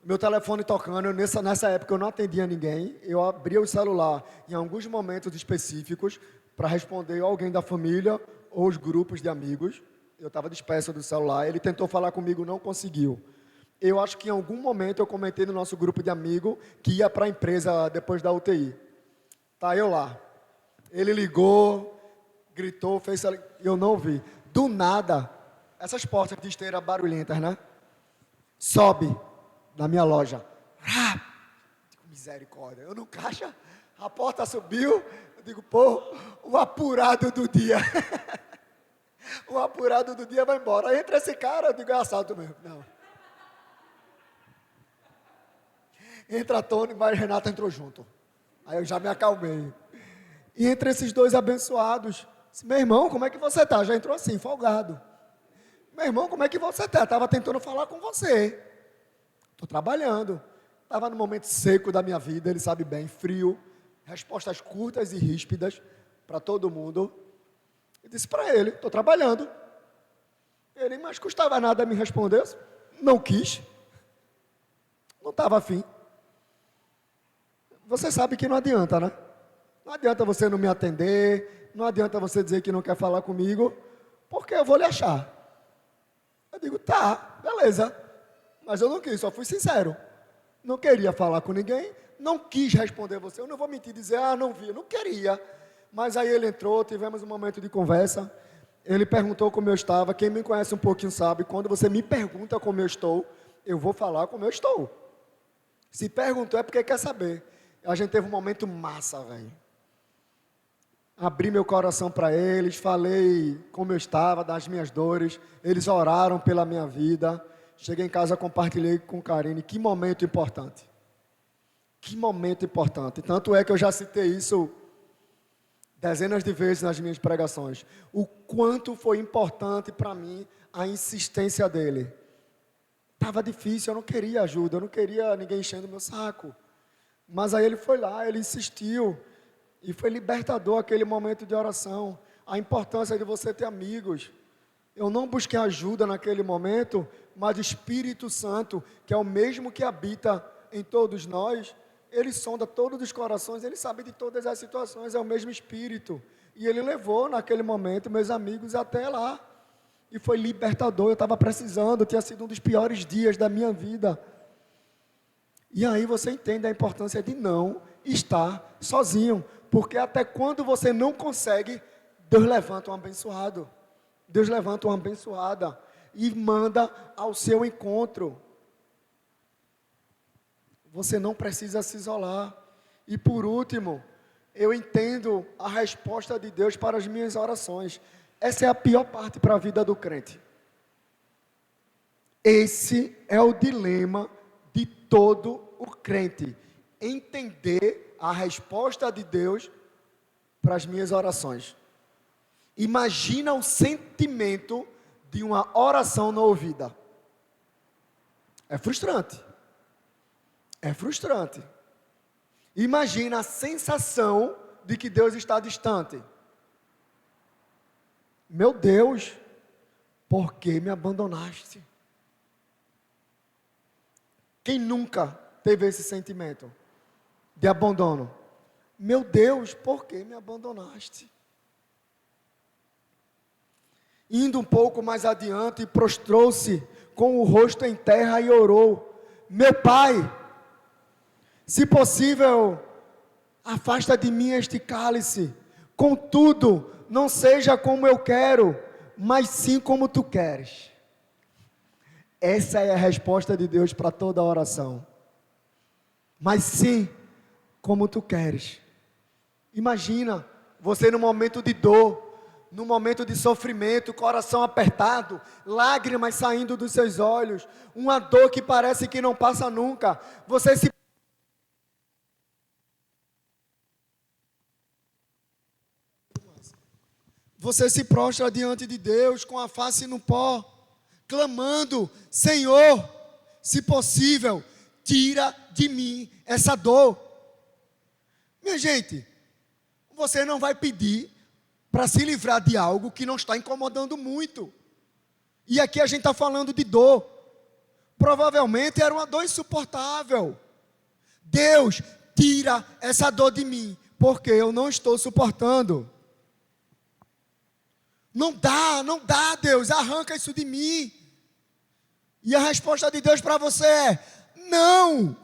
Meu telefone tocando, nessa época eu não atendia ninguém. Eu abria o celular em alguns momentos específicos para responder alguém da família ou os grupos de amigos. Eu estava disperso do celular, ele tentou falar comigo, não conseguiu. Eu acho que em algum momento eu comentei no nosso grupo de amigos que ia para a empresa depois da UTI. Tá eu lá. Ele ligou, gritou, fez... Eu não ouvi. Do nada, essas portas de esteira barulhentas, né? Sobe na minha loja. Misericórdia. Eu no caixa, a porta subiu. Eu digo, pô, o apurado do dia. O apurado do dia vai embora. Aí entra esse cara, eu digo, é assalto mesmo. Não. Entra Tony, mas Renata entrou junto. Aí eu já me acalmei. E entre esses dois abençoados, disse, meu irmão, como é que você está? Já entrou assim, folgado. Meu irmão, como é que você está? Estava tentando falar com você. Estou trabalhando. Estava no momento seco da minha vida, ele sabe bem, frio. Respostas curtas e ríspidas para todo mundo. Eu disse para ele, estou trabalhando. Ele, mas custava nada me responder. Não quis. Não estava afim. Você sabe que não adianta, né? Não adianta você não me atender, não adianta você dizer que não quer falar comigo, porque eu vou lhe achar. Eu digo, tá, beleza. Mas eu não quis, só fui sincero. Não queria falar com ninguém, não quis responder você. Eu não vou mentir e dizer, não vi, eu não queria. Mas aí ele entrou, tivemos um momento de conversa. Ele perguntou como eu estava. Quem me conhece um pouquinho sabe, quando você me pergunta como eu estou, eu vou falar como eu estou. Se perguntou é porque quer saber. A gente teve um momento massa, velho. Abri meu coração para eles, falei como eu estava, das minhas dores. Eles oraram pela minha vida. Cheguei em casa, compartilhei com Karine. Que momento importante. Que momento importante. Tanto é que eu já citei isso dezenas de vezes nas minhas pregações. O quanto foi importante para mim a insistência dele. Estava difícil, eu não queria ajuda, eu não queria ninguém enchendo meu saco. Mas aí ele foi lá, ele insistiu. E foi libertador aquele momento de oração. A importância de você ter amigos. Eu não busquei ajuda naquele momento, mas o Espírito Santo, que é o mesmo que habita em todos nós, ele sonda todos os corações, ele sabe de todas as situações, é o mesmo Espírito. E ele levou naquele momento meus amigos até lá. E foi libertador, eu estava precisando, tinha sido um dos piores dias da minha vida. E aí você entende a importância de não estar sozinho. Porque até quando você não consegue, Deus levanta um abençoado. Deus levanta uma abençoada e manda ao seu encontro. Você não precisa se isolar. E por último, eu entendo a resposta de Deus para as minhas orações. Essa é a pior parte para a vida do crente. Esse é o dilema de todo o crente. Entender a resposta de Deus para as minhas orações. Imagina o sentimento de uma oração não ouvida. É frustrante. É frustrante. Imagina a sensação de que Deus está distante. Meu Deus, por que me abandonaste? Quem nunca teve esse sentimento de abandono? Meu Deus, por que me abandonaste? Indo um pouco mais adiante, prostrou-se com o rosto em terra e orou: meu pai, se possível, afasta de mim este cálice, contudo, não seja como eu quero, mas sim como tu queres. Essa é a resposta de Deus para toda oração. Mas sim, como tu queres. Imagina, você no momento de dor, no momento de sofrimento, coração apertado, lágrimas saindo dos seus olhos, uma dor que parece que não passa nunca. Você se prostra diante de Deus com a face no pó, clamando: Senhor, se possível, tira de mim essa dor. Minha gente, você não vai pedir para se livrar de algo que não está incomodando muito. E aqui a gente está falando de dor. Provavelmente era uma dor insuportável. Deus, tira essa dor de mim, porque eu não estou suportando. Não dá, Deus, arranca isso de mim. E a resposta de Deus para você é: não.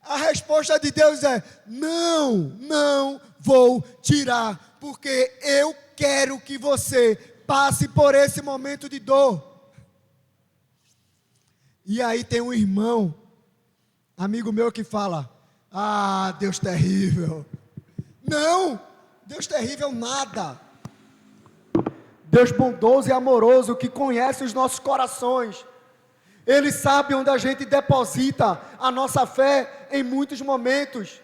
A resposta de Deus é: não vou tirar, porque eu quero que você passe por esse momento de dor. E aí tem um irmão, amigo meu, que fala: ah, Deus terrível. Não, Deus terrível nada. Deus bondoso e amoroso, que conhece os nossos corações. Ele sabe onde a gente deposita a nossa fé em muitos momentos.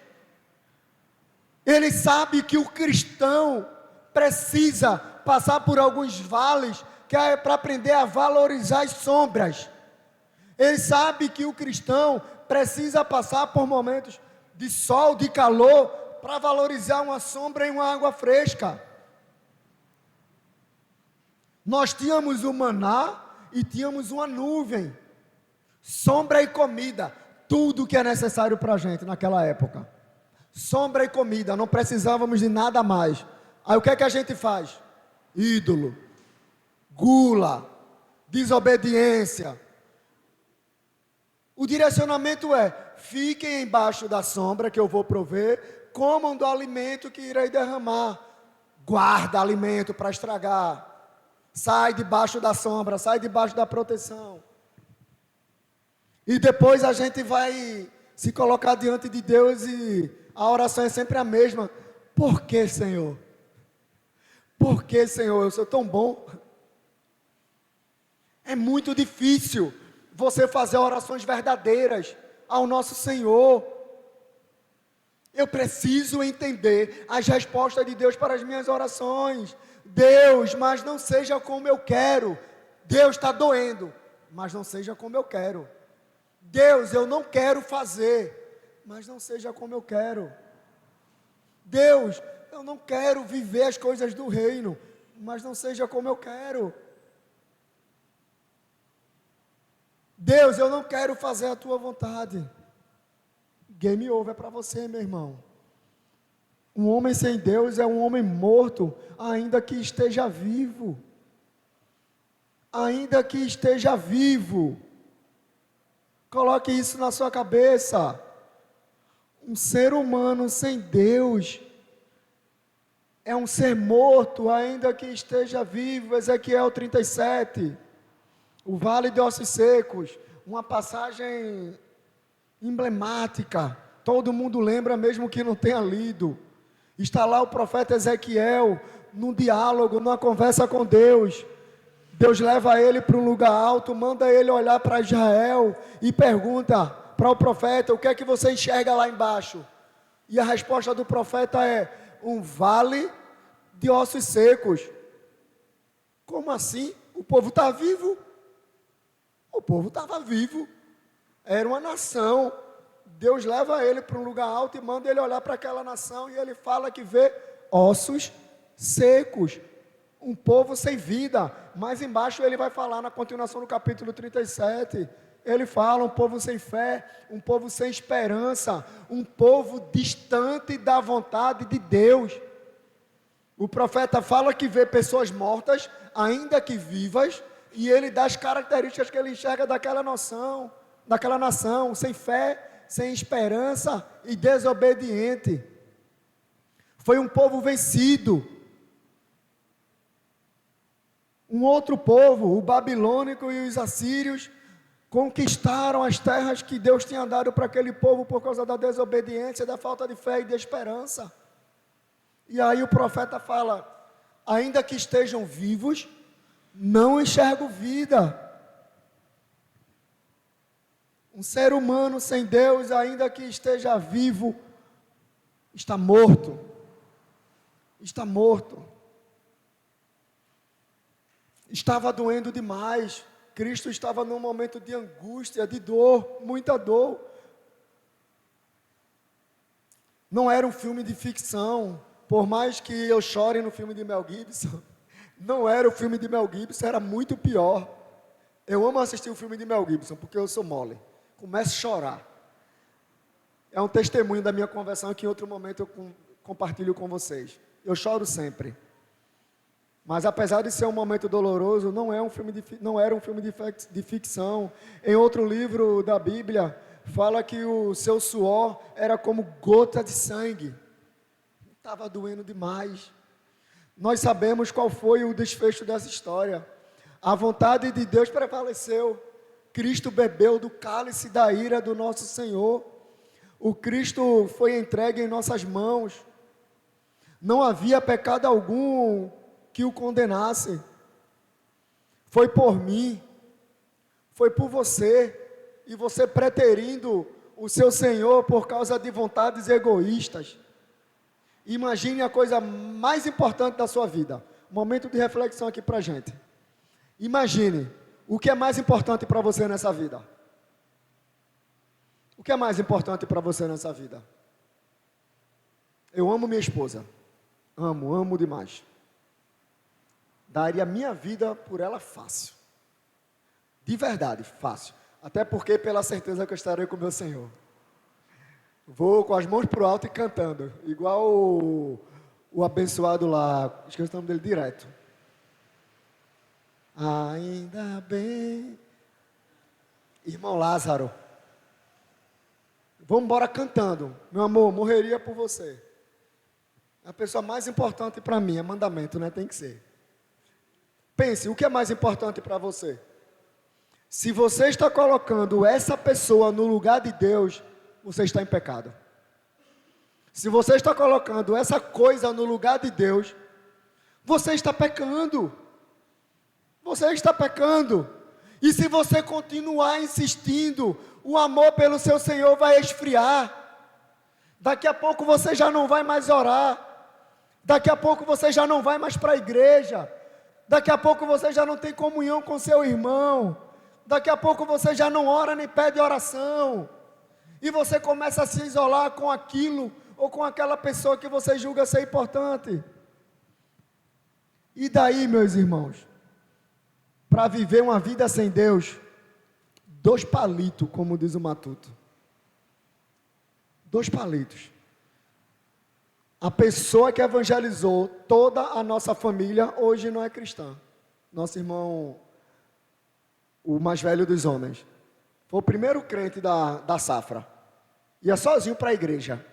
Ele sabe que o cristão precisa passar por alguns vales, que é para aprender a valorizar as sombras. Ele sabe que o cristão precisa passar por momentos de sol, de calor, para valorizar uma sombra e uma água fresca. Nós tínhamos o maná e tínhamos uma nuvem, sombra e comida, tudo que é necessário para a gente naquela época. Sombra e comida, não precisávamos de nada mais. Aí o que é que a gente faz? Ídolo, gula, desobediência. O direcionamento é: fiquem embaixo da sombra que eu vou prover, comam do alimento que irei derramar. Guarda alimento para estragar. Sai debaixo da sombra, sai debaixo da proteção. E depois a gente vai se colocar diante de Deus e a oração é sempre a mesma. Por que, Senhor? Por que, Senhor? Eu sou tão bom. É muito difícil você fazer orações verdadeiras ao nosso Senhor. Eu preciso entender as respostas de Deus para as minhas orações. Deus, mas não seja como eu quero. Deus, está doendo, mas não seja como eu quero. Deus, eu não quero fazer, mas não seja como eu quero. Deus, eu não quero viver as coisas do reino, mas não seja como eu quero. Deus, eu não quero fazer a tua vontade. Game over para você, meu irmão. Um homem sem Deus é um homem morto, ainda que esteja vivo. Ainda que esteja vivo. Coloque isso na sua cabeça. Um ser humano sem Deus é um ser morto, ainda que esteja vivo. Ezequiel 37. O vale de ossos secos. Uma passagem emblemática. Todo mundo lembra, mesmo que não tenha lido. Está lá o profeta Ezequiel, num diálogo, numa conversa com Deus. Deus leva ele para um lugar alto, manda ele olhar para Israel e pergunta para o profeta: o que é que você enxerga lá embaixo? E a resposta do profeta é: um vale de ossos secos. Como assim? O povo está vivo? O povo estava vivo. Era uma nação. Deus leva ele para um lugar alto e manda ele olhar para aquela nação, e ele fala que vê ossos secos, um povo sem vida. Mais embaixo ele vai falar, na continuação do capítulo 37, ele fala: um povo sem fé, um povo sem esperança, um povo distante da vontade de Deus. O profeta fala que vê pessoas mortas, ainda que vivas, e ele dá as características que ele enxerga daquela nação, sem fé, sem esperança e desobediente. Foi um povo vencido. Um outro povo, o babilônico e os assírios, conquistaram as terras que Deus tinha dado para aquele povo por causa da desobediência, da falta de fé e de esperança. E aí o profeta fala: ainda que estejam vivos, não enxergo vida. Um ser humano sem Deus, ainda que esteja vivo, está morto. Está morto. Estava doendo demais. Cristo estava num momento de angústia, de dor, muita dor. Não era um filme de ficção, por mais que eu chore no filme de Mel Gibson, não era o filme de Mel Gibson, era muito pior. Eu amo assistir o filme de Mel Gibson, porque eu sou mole, começo a chorar. É um testemunho da minha conversão que em outro momento eu compartilho com vocês. Eu choro sempre. Mas apesar de ser um momento doloroso, não era um filme de ficção. Em outro livro da Bíblia, fala que o seu suor era como gota de sangue. Estava doendo demais. Nós sabemos qual foi o desfecho dessa história. A vontade de Deus prevaleceu. Cristo bebeu do cálice da ira do nosso Senhor. O Cristo foi entregue em nossas mãos. Não havia pecado algum que o condenasse. Foi por mim, foi por você, e você preterindo o seu Senhor por causa de vontades egoístas. Imagine a coisa mais importante da sua vida. Momento de reflexão aqui para a gente. Imagine o que é mais importante para você nessa vida. O que é mais importante para você nessa vida? Eu amo minha esposa. Amo demais. Daria minha vida por ela fácil. De verdade, fácil. Até porque pela certeza que eu estarei com o meu Senhor. Vou com as mãos para o alto e cantando. Igual o abençoado lá. Esqueci o nome dele direto. Ainda bem. Irmão Lázaro. Vamos embora cantando. Meu amor, morreria por você. A pessoa mais importante para mim é mandamento, né? Tem que ser. Pense, o que é mais importante para você? Se você está colocando essa pessoa no lugar de Deus, você está em pecado. Se você está colocando essa coisa no lugar de Deus, você está pecando. Você está pecando. E se você continuar insistindo, o amor pelo seu Senhor vai esfriar. Daqui a pouco você já não vai mais orar. Daqui a pouco você já não vai mais para a igreja. Daqui a pouco você já não tem comunhão com seu irmão. Daqui a pouco você já não ora nem pede oração. E você começa a se isolar com aquilo ou com aquela pessoa que você julga ser importante. E daí, meus irmãos? Para viver uma vida sem Deus, 2 palitos, como diz o Matuto. 2 palitos. A pessoa que evangelizou toda a nossa família, hoje não é cristã. Nosso irmão, o mais velho dos homens, foi o primeiro crente da safra. Ia sozinho para a igreja.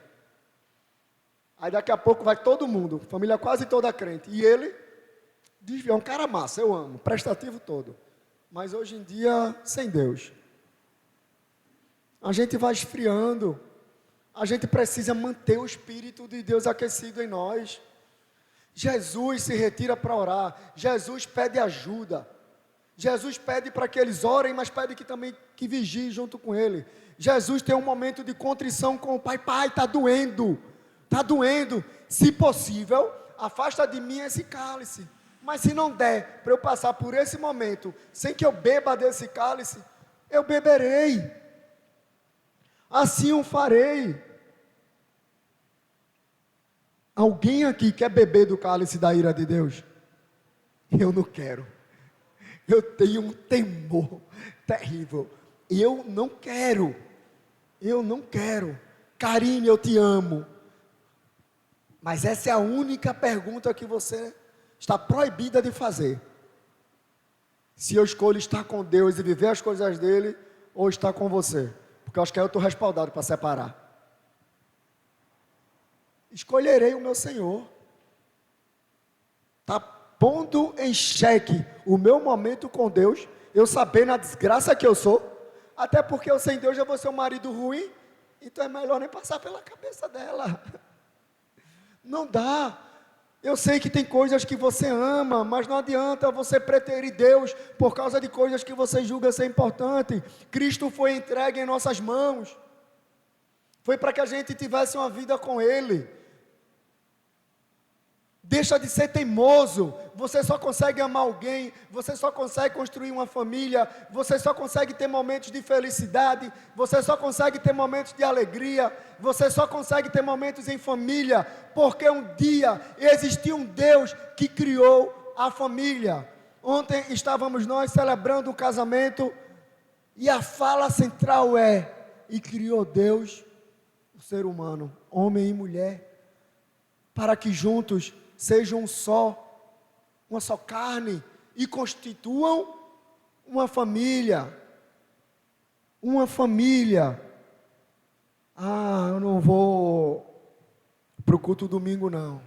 Aí daqui a pouco vai todo mundo, família quase toda crente. E ele, é um cara massa, eu amo, prestativo todo. Mas hoje em dia, sem Deus. A gente vai esfriando. A gente precisa manter o Espírito de Deus aquecido em nós. Jesus se retira para orar. Jesus pede ajuda. Jesus pede para que eles orem, mas pede também que vigiem junto com Ele. Jesus tem um momento de contrição com o Pai. Pai, está doendo. Está doendo. Se possível, afasta de mim esse cálice. Mas se não der para eu passar por esse momento, sem que eu beba desse cálice, eu beberei. Assim o farei. Alguém aqui quer beber do cálice da ira de Deus? Eu não quero. Eu tenho um temor terrível. Eu não quero. Eu não quero. Karine, eu te amo. Mas essa é a única pergunta que você está proibida de fazer. se eu escolho estar com Deus e viver as coisas dele, ou estar com você. Porque eu acho que aí eu estou respaldado para separar. Escolherei o meu Senhor. Está pondo em xeque o meu momento com Deus, eu sabendo a desgraça que eu sou, até porque eu sem Deus já vou ser um marido ruim, então é melhor nem passar pela cabeça dela. Não dá. Eu sei que tem coisas que você ama, mas não adianta você preterir Deus por causa de coisas que você julga ser importante. Cristo foi entregue em nossas mãos. Foi para que a gente tivesse uma vida com Ele. Deixa de ser teimoso. Você só consegue amar alguém, você só consegue construir uma família, você só consegue ter momentos de felicidade, você só consegue ter momentos de alegria, você só consegue ter momentos em família, porque um dia existiu um Deus que criou a família. Ontem estávamos nós celebrando um casamento e a fala central é: e criou Deus o ser humano, homem e mulher, para que juntos sejam uma só carne, e constituam uma família. Uma família. Ah, eu não vou para o culto domingo não.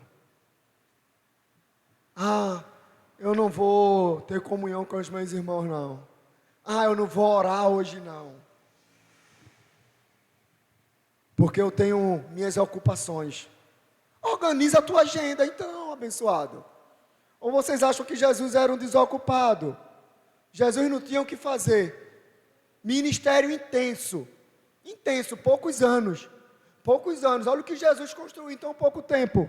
Ah, eu não vou ter comunhão com os meus irmãos não. Ah, eu não vou orar hoje não. Porque eu tenho minhas ocupações. Organiza a tua agenda então, abençoado. Ou vocês acham que Jesus era um desocupado? Jesus não tinha o que fazer. Ministério intenso. Intenso, poucos anos. Poucos anos. Olha o que Jesus construiu em tão pouco tempo.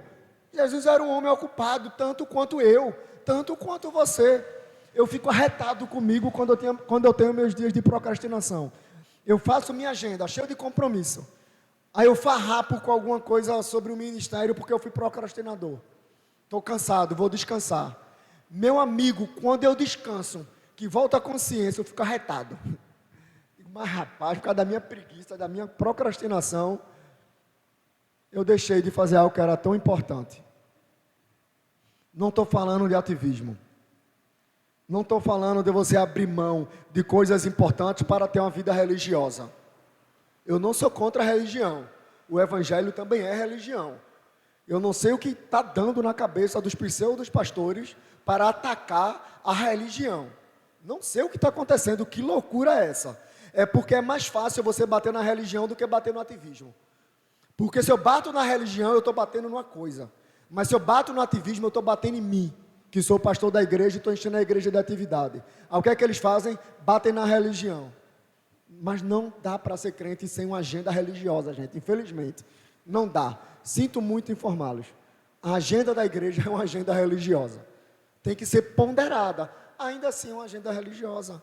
Jesus era um homem ocupado, tanto quanto eu, tanto quanto você. Eu fico arretado comigo quando eu tenho meus dias de procrastinação. Eu faço minha agenda, cheio de compromisso. Aí eu farrapo com alguma coisa sobre o ministério porque eu fui procrastinador. Estou cansado, vou descansar. Meu amigo, quando eu descanso, que volta a consciência, eu fico arretado. Mas rapaz, por causa da minha preguiça, da minha procrastinação, eu deixei de fazer algo que era tão importante. Não estou falando de ativismo. Não estou falando de você abrir mão de coisas importantes para ter uma vida religiosa. Eu não sou contra a religião. O evangelho também é religião. Eu não sei o que está dando na cabeça dos pseudos pastores para atacar a religião. Não sei o que está acontecendo, que loucura é essa? É porque é mais fácil você bater na religião do que bater no ativismo. Porque se eu bato na religião, eu estou batendo numa coisa. Mas se eu bato no ativismo, eu estou batendo em mim, que sou pastor da igreja e estou enchendo a igreja de atividade. Aí o que é que eles fazem? Batem na religião. Mas não dá para ser crente sem uma agenda religiosa, gente. Infelizmente, não dá. Sinto muito informá-los. A agenda da igreja é uma agenda religiosa. Tem que ser ponderada. Ainda assim, é uma agenda religiosa.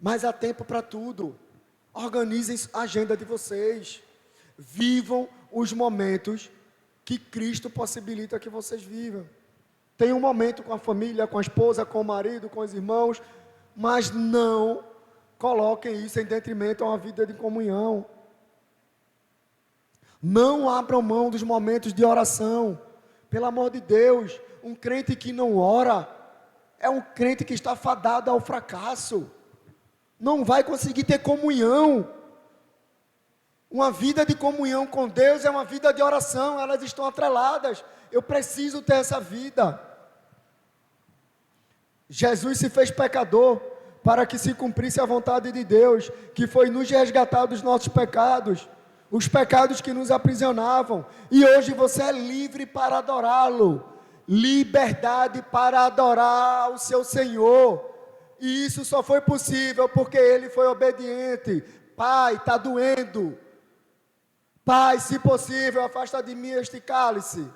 Mas há tempo para tudo. Organizem a agenda de vocês. Vivam os momentos que Cristo possibilita que vocês vivam. Tenha um momento com a família, com a esposa, com o marido, com os irmãos, mas não coloquem isso em detrimento a uma vida de comunhão. Não abram mão dos momentos de oração. Pelo amor de Deus, um crente que não ora é um crente que está fadado ao fracasso. Não vai conseguir ter comunhão. Uma vida de comunhão com Deus é uma vida de oração, elas estão atreladas. Eu preciso ter essa vida. Jesus se fez pecador para que se cumprisse a vontade de Deus, que foi nos resgatar dos nossos pecados, os pecados que nos aprisionavam, e hoje você é livre para adorá-lo, liberdade para adorar o seu Senhor, e isso só foi possível porque ele foi obediente. Pai, está doendo, Pai, se possível, afasta de mim este cálice.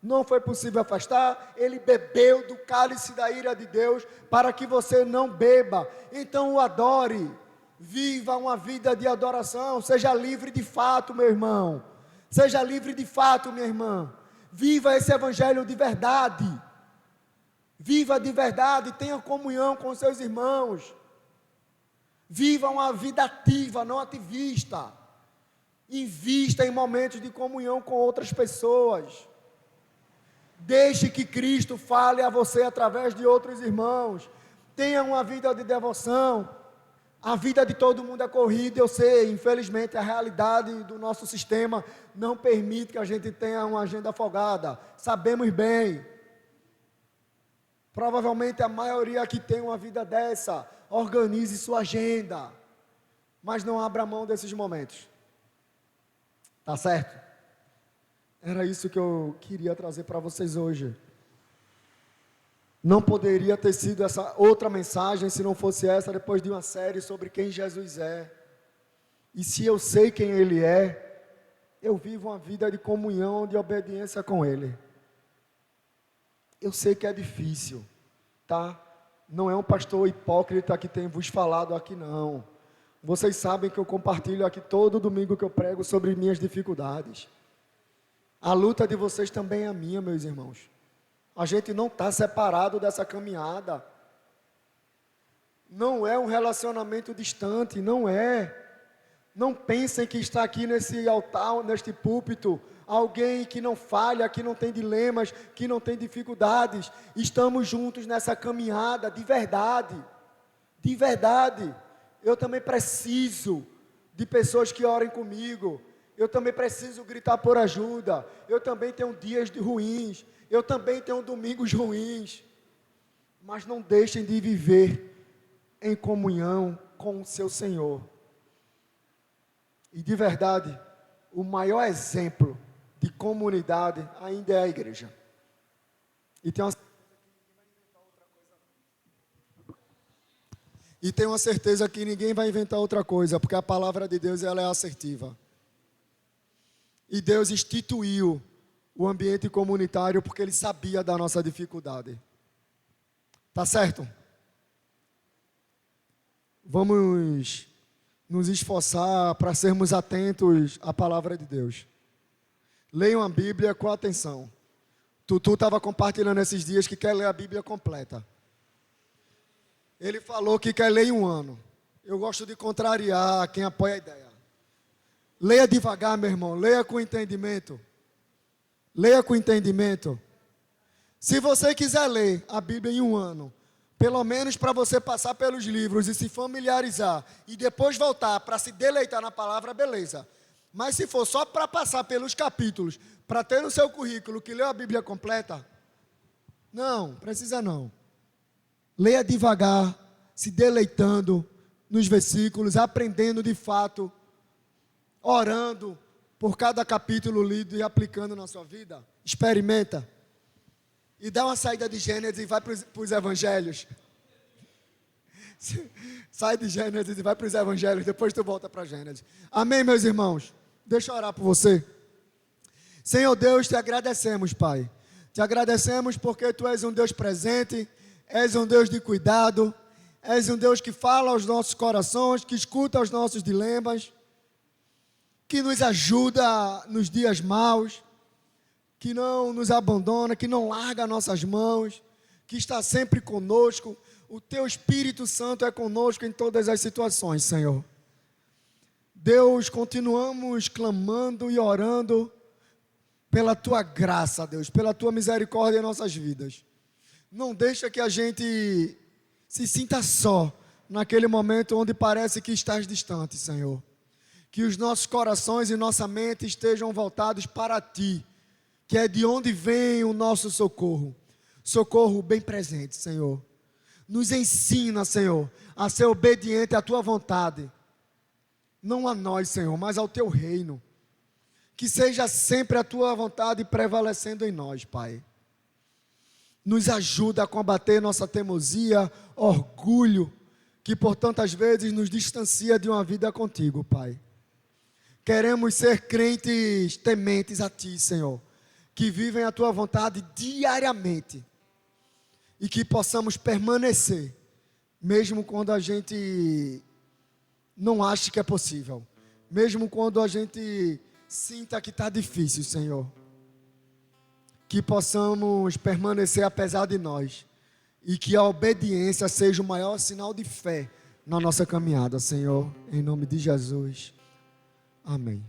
Não foi possível afastar, ele bebeu do cálice da ira de Deus, para que você não beba. Então o adore, viva uma vida de adoração, seja livre de fato, meu irmão, seja livre de fato, minha irmã, viva esse evangelho de verdade, viva de verdade, tenha comunhão com seus irmãos, viva uma vida ativa, não ativista, invista em momentos de comunhão com outras pessoas. Deixe que Cristo fale a você através de outros irmãos. Tenha uma vida de devoção. A vida de todo mundo é corrida, eu sei. Infelizmente, a realidade do nosso sistema não permite que a gente tenha uma agenda folgada. Sabemos bem. Provavelmente a maioria aqui tem uma vida dessa. Organize sua agenda. Mas não abra mão desses momentos. Tá certo? Era isso que eu queria trazer para vocês hoje. Não poderia ter sido essa outra mensagem se não fosse essa, depois de uma série sobre quem Jesus é. E se eu sei quem Ele é, eu vivo uma vida de comunhão, de obediência com Ele. Eu sei que é difícil, tá? Não é um pastor hipócrita que tem vos falado aqui, não. Vocês sabem que eu compartilho aqui todo domingo que eu prego sobre minhas dificuldades. A luta de vocês também é a minha, meus irmãos. A gente não está separado dessa caminhada. Não é um relacionamento distante, não é. Não pensem que está aqui nesse altar, neste púlpito, alguém que não falha, que não tem dilemas, que não tem dificuldades. Estamos juntos nessa caminhada, de verdade. De verdade. Eu também preciso de pessoas que orem comigo. Eu também preciso gritar por ajuda. Eu também tenho dias ruins. Eu também tenho domingos ruins. Mas não deixem de viver em comunhão com o seu Senhor. E de verdade, o maior exemplo de comunidade ainda é a igreja. E tenho uma certeza que ninguém vai inventar outra coisa, porque a palavra de Deus ela é assertiva. E Deus instituiu o ambiente comunitário porque Ele sabia da nossa dificuldade. Tá certo? Vamos nos esforçar para sermos atentos à palavra de Deus. Leiam a Bíblia com atenção. Tutu estava compartilhando esses dias que quer ler a Bíblia completa. Ele falou que quer ler em um ano. Eu gosto de contrariar quem apoia a ideia. Leia devagar, meu irmão. Leia com entendimento. Leia com entendimento. Se você quiser ler a Bíblia em um ano, pelo menos para você passar pelos livros e se familiarizar, e depois voltar para se deleitar na palavra, beleza. Mas se for só para passar pelos capítulos, para ter no seu currículo que leu a Bíblia completa, não, precisa não. Leia devagar, se deleitando nos versículos, aprendendo de fato, orando por cada capítulo lido e aplicando na sua vida. Experimenta. E dá uma saída de Gênesis e vai para os evangelhos. Sai de Gênesis e vai para os evangelhos, depois tu volta para Gênesis. Amém, meus irmãos? Deixa eu orar por você. Senhor Deus, te agradecemos, Pai. Te agradecemos porque tu és um Deus presente, és um Deus de cuidado, és um Deus que fala aos nossos corações, que escuta os nossos dilemas, que nos ajuda nos dias maus, que não nos abandona, que não larga nossas mãos, que está sempre conosco. O Teu Espírito Santo é conosco em todas as situações, Senhor. Deus, continuamos clamando e orando pela Tua graça, Deus, pela Tua misericórdia em nossas vidas. Não deixa que a gente se sinta só naquele momento onde parece que estás distante, Senhor. Que os nossos corações e nossa mente estejam voltados para Ti, que é de onde vem o nosso socorro. Socorro bem presente, Senhor. Nos ensina, Senhor, a ser obediente à Tua vontade. Não a nós, Senhor, mas ao Teu reino. Que seja sempre a Tua vontade prevalecendo em nós, Pai. Nos ajuda a combater nossa teimosia, orgulho, que por tantas vezes nos distancia de uma vida contigo, Pai. Queremos ser crentes tementes a Ti, Senhor, que vivem a Tua vontade diariamente e que possamos permanecer, mesmo quando a gente não ache que é possível, mesmo quando a gente sinta que está difícil, Senhor, que possamos permanecer apesar de nós e que a obediência seja o maior sinal de fé na nossa caminhada, Senhor, em nome de Jesus. Amém.